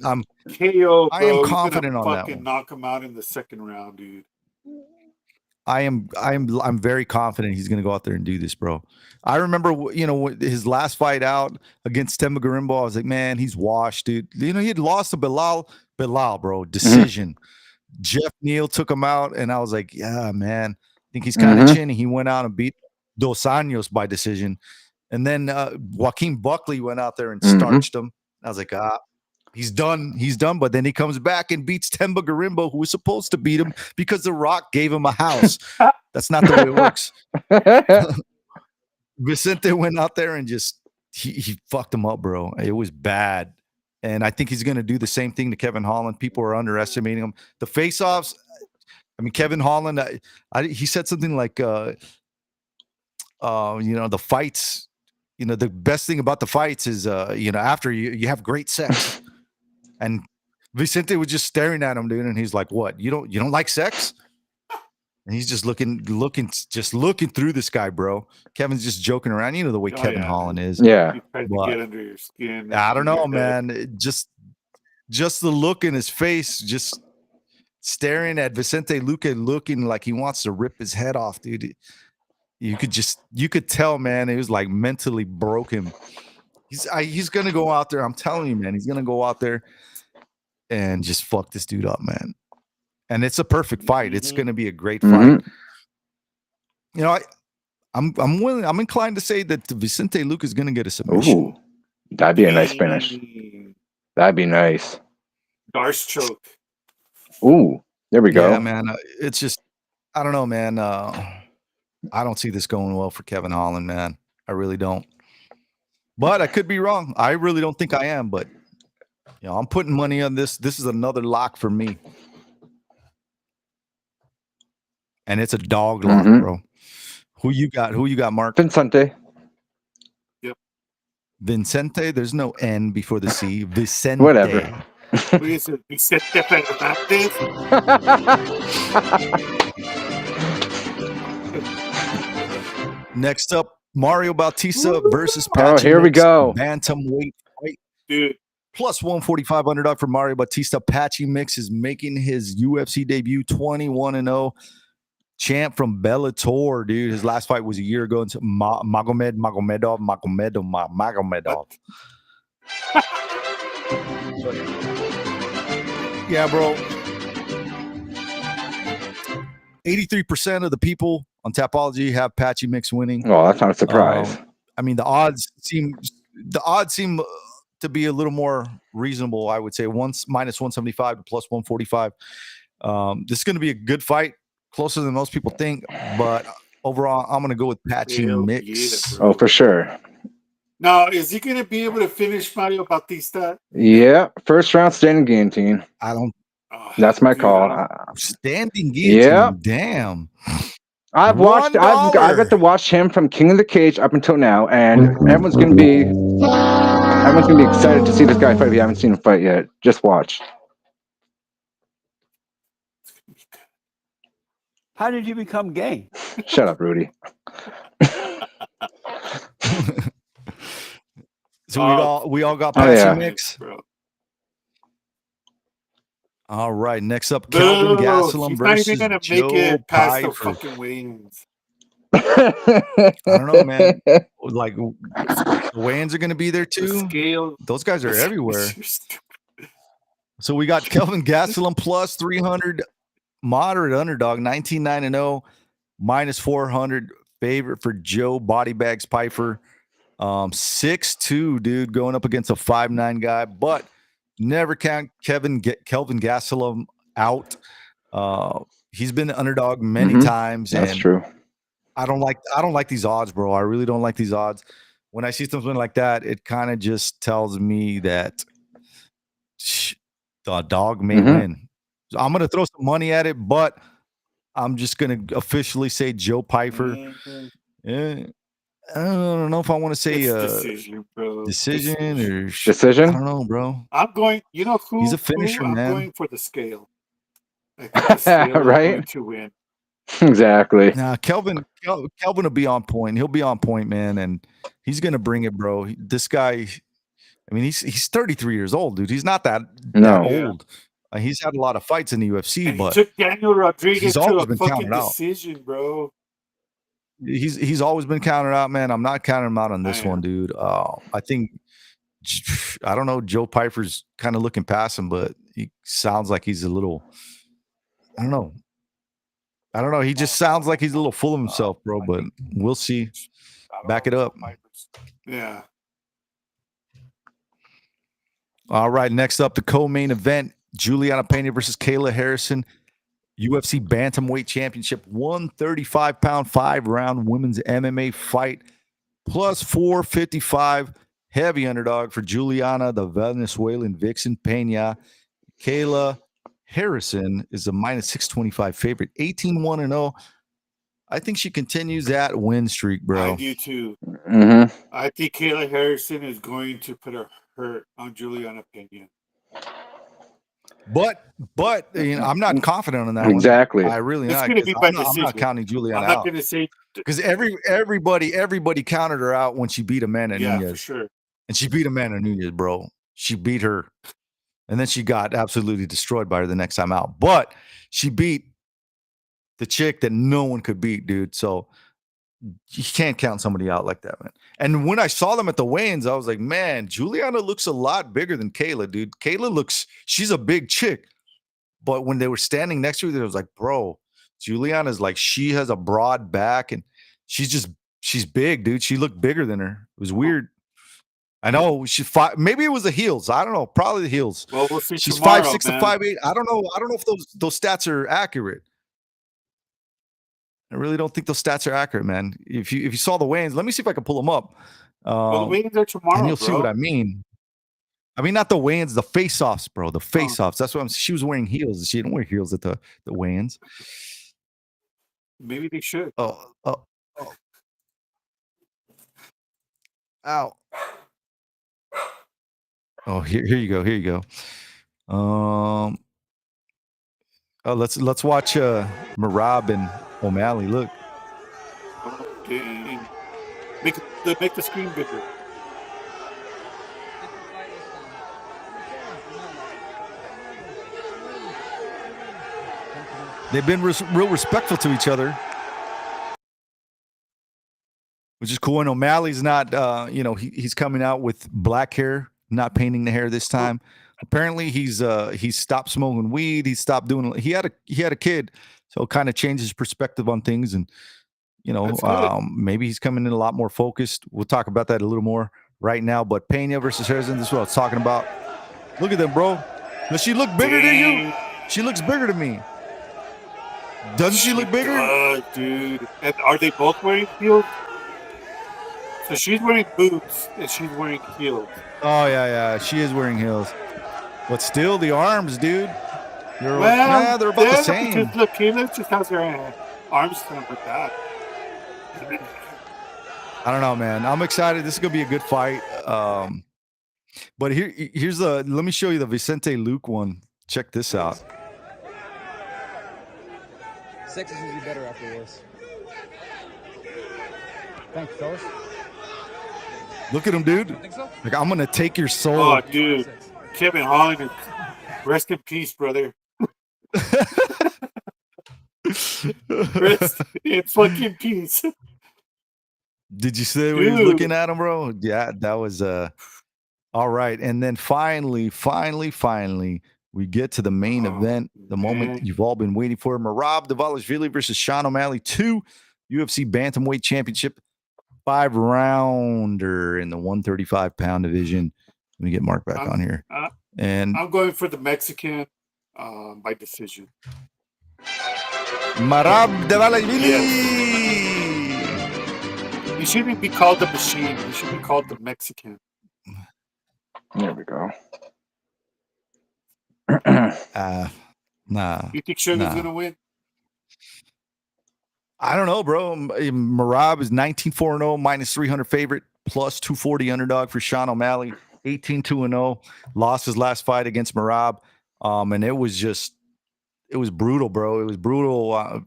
KO, bro. I am confident on that one. Knock him out in the second round, dude. I'm very confident he's going to go out there and do this, bro. I remember, his last fight out against Temba Garimbo, I was like, man, he's washed, dude. He had lost to Bilal, bro, decision. Jeff Neal took him out, and I was like, yeah, man, I think he's kind of chinny. He went out and beat Dos Anjos by decision. And then Joaquin Buckley went out there and starched him. I was like, he's done. He's done. But then he comes back and beats Temba Garimbo, who was supposed to beat him because The Rock gave him a house. That's not the way it works. Vicente went out there and just he fucked him up, bro. It was bad. And I think he's going to do the same thing to Kevin Holland. People are underestimating him. The face-offs, I mean, Kevin Holland, he said something like, the fights, the best thing about the fights is, after you have great sex. And Vicente was just staring at him, dude, and he's like, "What? You don't like sex?" And he's just looking through this guy, bro. Kevin's just joking around. You know the way Kevin Holland is. Yeah. He tries to get under your skin. I don't know, man. Just the look in his face, just staring at Vicente Luque, looking like he wants to rip his head off, dude. You could tell, man. It was like mentally broken. He's gonna go out there. I'm telling you, man. He's gonna go out there and just fuck this dude up, man. And it's a perfect fight. It's gonna be a great fight. I'm inclined to say that Vicente Luque is gonna get a submission. Ooh, that'd be a nice finish. That'd be nice. Darce choke. Ooh, there we go. Yeah, man. It's just, I don't know, man. I don't see this going well for Kevin Holland, man. I really don't. But I could be wrong. I really don't think I am. But I'm putting money on this. This is another lock for me, and it's a dog lock, bro. Who you got? Who you got, Mark? Vincente. Yep. Vincente. There's no N before the C. Vicente. Whatever. Who is it? Vicente Fernández? Next up, Mario Bautista versus Patchy. Oh, here we go. Bantamweight fight. Dude. Plus 145 underdog for Mario Bautista. Patchy Mix is making his UFC debut, 21-0. Champ from Bellator, dude. His last fight was a year ago. Into Magomedov. Yeah, bro. 83% of the people on Tapology have Patchy Mix winning. Oh, that's not a surprise. I mean, the odds seem to be a little more reasonable. I would say minus 175 to plus 145. This is going to be a good fight, closer than most people think. But overall, I'm going to go with Patchy Mix. Oh, for sure. Now, is he going to be able to finish Mario Bautista? Yeah, first round standing guillotine. I don't. That's my call. Standing guillotine. Yeah. Damn. I got to watch him from King of the Cage up until now, and everyone's gonna be excited to see this guy fight if you haven't seen him fight yet. Just watch. How did you become gay? Shut up, Rudy. So we all got Patchy Mix. Bro. All right, next up, Kelvin Gastelum versus He's not even Joe gonna make it past the Piper. fucking weigh-ins. I don't know, man. Like, the weigh-ins are going to be there too. Those guys are everywhere. So we got Kelvin Gastelum plus 300, moderate underdog, 19-9-0, minus 400 favorite for Joe Bodybags Piper. 6'2", dude, going up against a 5'9" guy, but never count Kelvin Gastelum out. He's been the underdog many times. That's and true. I don't like these odds, bro. I really don't like these odds. When I see something like that, it kind of just tells me that the dog may win. So I'm gonna throw some money at it, but I'm just gonna officially say Joe Piper. I don't know if I want to say decision, bro. Decision. Decision? I don't know, bro. I'm going. You know who? He's a finisher, man. I'm going for the scale. I think the scale is going to win. Exactly. Nah, Kelvin will be on point. He'll be on point, man, and he's gonna bring it, bro. This guy, I mean, he's 33 years old, dude. He's not that old. He's had a lot of fights in the UFC, but he took Daniel Rodriguez he's to always a been fucking counted out. decision, bro. He's always been counted out, man. I'm not counting him out on this one, dude. I think, I don't know, Joe Piper's kind of looking past him, but he sounds like he's a little, I don't know. He just sounds like he's a little full of himself, bro, but we'll see. Back it up. Yeah. All right, next up, the co-main event, Juliana Pena versus Kayla Harrison. UFC Bantamweight Championship, 135-pound, 5-round women's MMA fight, plus 455, heavy underdog for Juliana, the Venezuelan Vixen Pena. Kayla Harrison is a minus 625 favorite, 18-1-0. I think she continues that win streak, bro. I do too. I think Kayla Harrison is going to put her hurt on Juliana Pena. But I'm not confident on that one. Exactly. I really it's not. Gonna be by I'm not counting Juliana out. I'm not going to say because everybody counted her out when she beat Amanda Nunes. Yeah, for sure. And she beat Amanda Nunes, bro. She beat her, and then she got absolutely destroyed by her the next time out. But she beat the chick that no one could beat, dude. So you can't count somebody out like that, man. And when I saw them at the weigh-ins, I was like, man, Juliana looks a lot bigger than Kayla, dude. She's a big chick. But when they were standing next to her, it was like, bro, Juliana's like, she has a broad back and she's big, dude. She looked bigger than her. It was weird. I know she's five. Maybe it was the heels. I don't know. Probably the heels. Well, we'll see She's tomorrow, 5'6" to man. 5'8". I don't know. I don't know if those stats are accurate. I really don't think those stats are accurate, man. If you saw the weigh-ins, let me see if I can pull them up. Well, the weigh-ins are tomorrow, and you'll bro. see what I mean. I mean, not the weigh-ins, the face-offs, bro. The face-offs. That's what she was wearing heels. She didn't wear heels at the weigh-ins. Maybe they should. Oh. Ow. Oh, here you go. Here you go. Oh, let's watch Merab and O'Malley. Look. Okay. Make the screen bigger. They've been real respectful to each other, which is cool. And O'Malley's not, he's coming out with black hair, not painting the hair this time. Apparently, he's stopped smoking weed. He stopped doing. He had a kid, so it kind of changed his perspective on things. And maybe he's coming in a lot more focused. We'll talk about that a little more right now. But Pena versus Harrison, this is what I was talking about. Look at them, bro. Does she look bigger to you? She looks bigger to me. Doesn't she look bigger? Dude. And are they both wearing heels? So she's wearing boots and she's wearing heels. Oh, yeah. She is wearing heels. But still, the arms, dude. They're about the same. Because look, Kayla just has her arms done with that. I don't know, man. I'm excited. This is going to be a good fight. But here's let me show you the Vicente Luke one. Check this out. Sex is usually better after this. Thanks, fellas. Look at him, dude. So? Like, I'm gonna take your soul. Oh, dude. Kevin Holland, rest in peace, brother. Rest in fucking peace. Did you see what he was looking at him, bro? Yeah, that was all right. And then finally, we get to the main event, the moment you've all been waiting for. Merab Dvalishvili versus Sean O'Malley, 2 UFC Bantamweight Championship 5-rounder in the 135-pound division. Let me get Mark back on here. And I'm going for the Mexican by decision. Merab Dvalishvili. Yes. He shouldn't be called the machine. He should be called the Mexican. There we go. Nah. You think Sugar's gonna win? I don't know, bro. Merab is 19-4-0, minus 300 favorite, plus 240 underdog for Sean O'Malley. 18-2-0. Lost his last fight against Merab. And it was brutal, bro. It was brutal.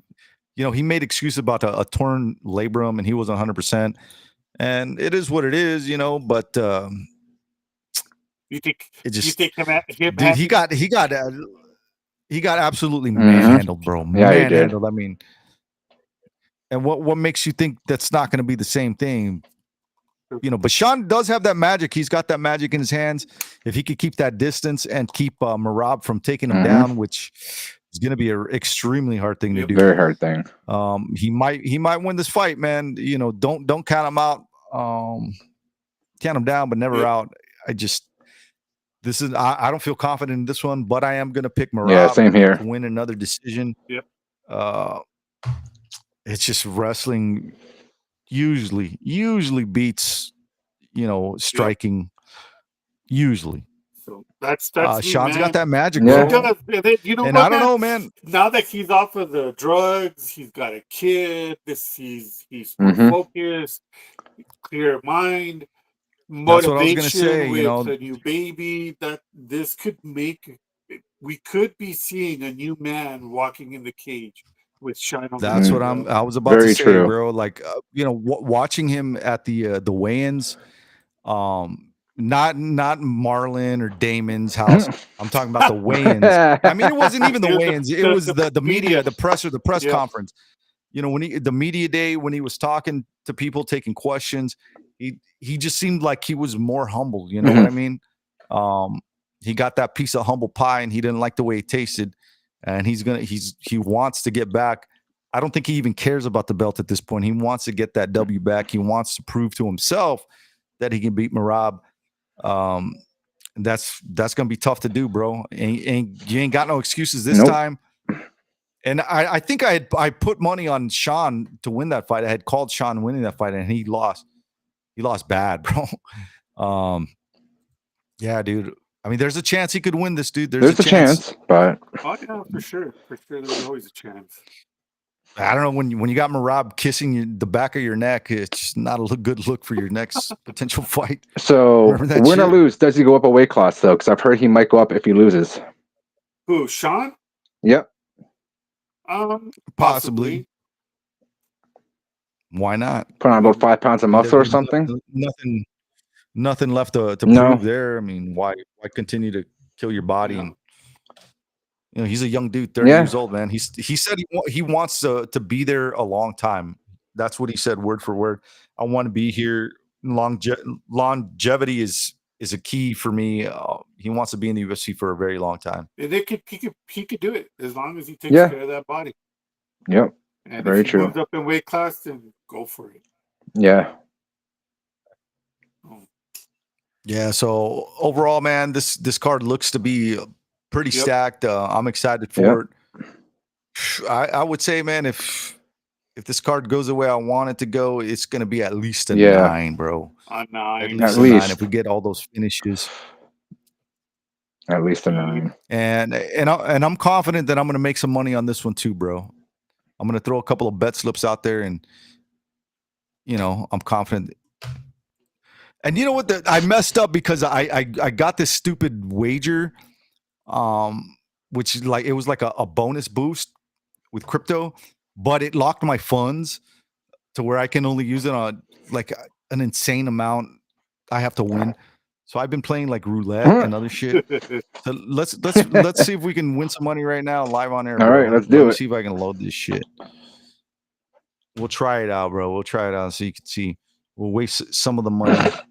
He made excuses about a torn labrum and he wasn't 100%. And it is what it is, but You think dude, he got absolutely manhandled, bro. Yeah, manhandled. I mean, and what makes you think that's not going to be the same thing? But Sean does have that magic. He's got that magic in his hands. If he could keep that distance and keep Merab from taking him down, which is going to be an extremely hard thing to do. Very hard thing. He might win this fight, man. Don't count him out. Count him down, but never out. I don't feel confident in this one, but I am going to pick Merab same here. to win another decision. Yep. It's just wrestling usually beats, striking. Usually. So that's Sean's got that magic, Yeah. bro. And I don't know, man. Now that he's off of the drugs, he's got a kid. He's more focused, clear mind, That's what I was gonna motivation say, with a new baby. That this could we could be seeing a new man walking in the cage with Sean O'Malley. That's what I was about Very to say, true. bro. Like, watching him at the weigh-ins, not Marlon or Damon's house. I'm talking about the weigh-ins. I mean, it wasn't even the weigh-ins. It was the media, the press conference. When the media day, when he was talking to people, taking questions, he just seemed like he was more humble. You know what I mean? He got that piece of humble pie, and he didn't like the way it tasted. And he wants to get back. I don't think he even cares about the belt at this point. He wants to get that W back. He wants to prove to himself that he can beat Merab. That's gonna be tough to do, bro. You ain't got no excuses this Nope. time. And I think I put money on Sean to win that fight. I had called Sean winning that fight, and he lost. He lost bad, bro. Yeah, dude. I mean, there's a chance he could win this, dude. There's a chance, but Oh yeah, for sure. For sure, there's always a chance. I don't know, when you got Marab kissing the back of your neck, it's not a good look for your next potential fight. so Remember that win or shit? lose, does he go up a weight class though? Because I've heard he might go up if he loses. Who, Sean? Yep. Possibly. Why not? Put on about 5 pounds of muscle or something. Nothing left to No. prove there. I mean, why continue to kill your body? And he's a young dude, 30 years old, man. He said he wants to be there a long time. That's what he said, word for word. I want to be here. Longevity is a key for me. He wants to be in the UFC for a very long time. And he could do it as long as he takes care of that body. Yep. And very if he true. moves up in weight class, then go for it. Yeah. Yeah. So overall, man, this card looks to be pretty stacked. I'm excited for it. I would say, man, if this card goes the way I want it to go, it's going to be at least a 9, bro. A 9. At least a 9 if we get all those finishes. At least a 9. And I'm confident that I'm going to make some money on this one too, bro. I'm going to throw a couple of bet slips out there, and I'm confident. And you know what? I messed up because I got this stupid wager, which it was like a bonus boost with crypto, but it locked my funds to where I can only use it on like an insane amount I have to win. So I've been playing like roulette and other shit. So let's see if we can win some money right now live on air. All right, let's do Let me it. see if I can load this shit. We'll try it out, bro. We'll try it out so you can see. We'll waste some of the money that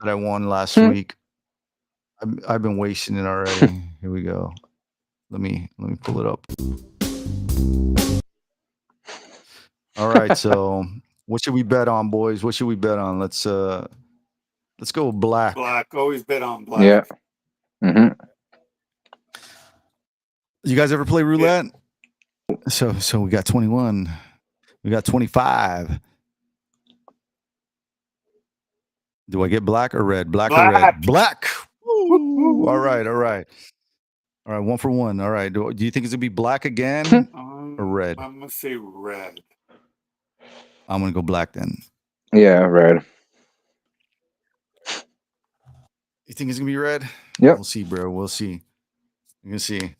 I won last week. I've been wasting it already. Here we go. Let me pull it up. All right, so what should we bet on, boys? What should we bet on? Let's go with black. Black. Always bet on black. Yeah. Mm-hmm. You guys ever play roulette? Yeah. So we got 21. We got 25. Do I get black or red? Black or red? Black. Woo. All right. All right, 1 for 1. All right. Do you think it's gonna be black again or red? I'm gonna say red. I'm gonna go black then. Yeah, red. You think it's gonna be red? Yep. We'll see, bro. We'll see. You can see.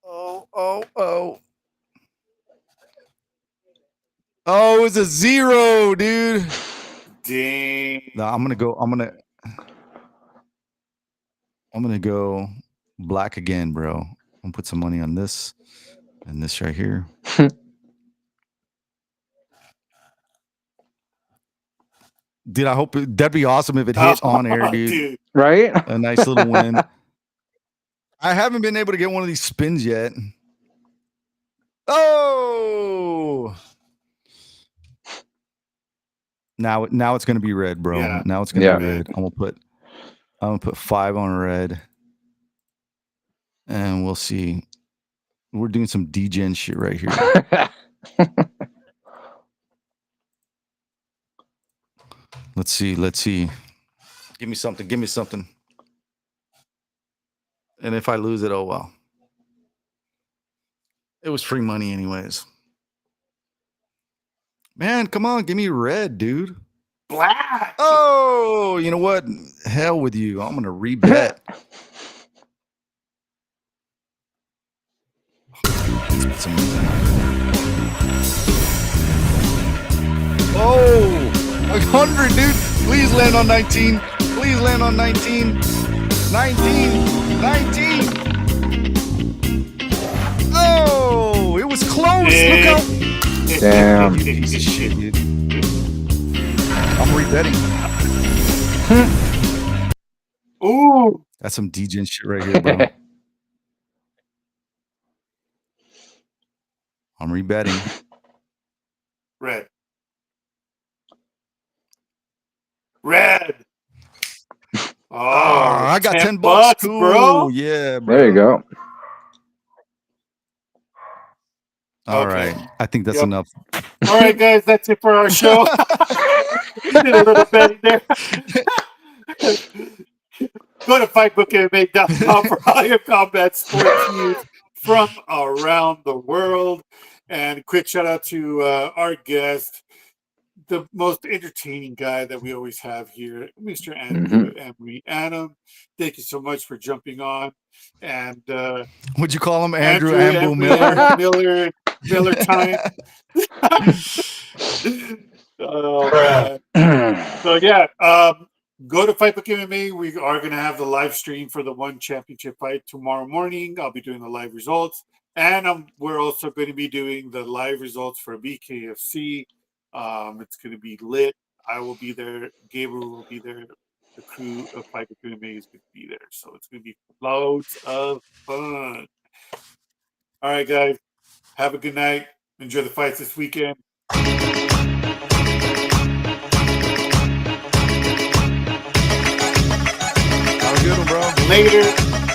Oh! Oh, it's a 0, dude. Dang. No, I'm gonna go black again, bro. I'm gonna put some money on this and this right here. Dude, I hope that'd be awesome if it hit on air, dude. Right? A nice little win. I haven't been able to get one of these spins yet. Oh! Now it's gonna be red, bro. Yeah. Now it's gonna be red. I'm gonna put 5 on red. And we'll see. We're doing some degen shit right here. Let's see. Give me something. And if I lose it, oh well. It was free money anyways. Man, come on, give me red, dude. Black. Oh, you know what? Hell with you. I'm gonna rebet. Oh, 100, dude. Please land on 19. Please land on 19. 19. Oh, it was close. Look out. Damn. Piece of shit, dude. I'm rebetting. Ooh. That's some degen shit right here, bro. I'm rebetting. Red. Red. Oh, I got 10 bucks, Cool. bro. Yeah, bro. There you go. All Okay. right. I think that's Yep. enough. All right, guys, that's it for our show. We did a little betting there. Go to fightbookmma.com for all your combat sports news from around the world. And quick shout out to our guest, the most entertaining guy that we always have here, Mr. Andrew Emery. Adam, thank you so much for jumping on. And Would you call him Andrew Emery, Miller? Miller time. Oh, man. So, yeah, go to Fight Book MMA. We are going to have the live stream for the one championship fight tomorrow morning. I'll be doing the live results. And we're also going to be doing the live results for BKFC. It's going to be lit. I will be there. Gabriel will be there. The crew of Fight Book MMA is going to be there. So it's going to be loads of fun. All right, guys. Have a good night. Enjoy the fights this weekend. Have a good one, bro. Later.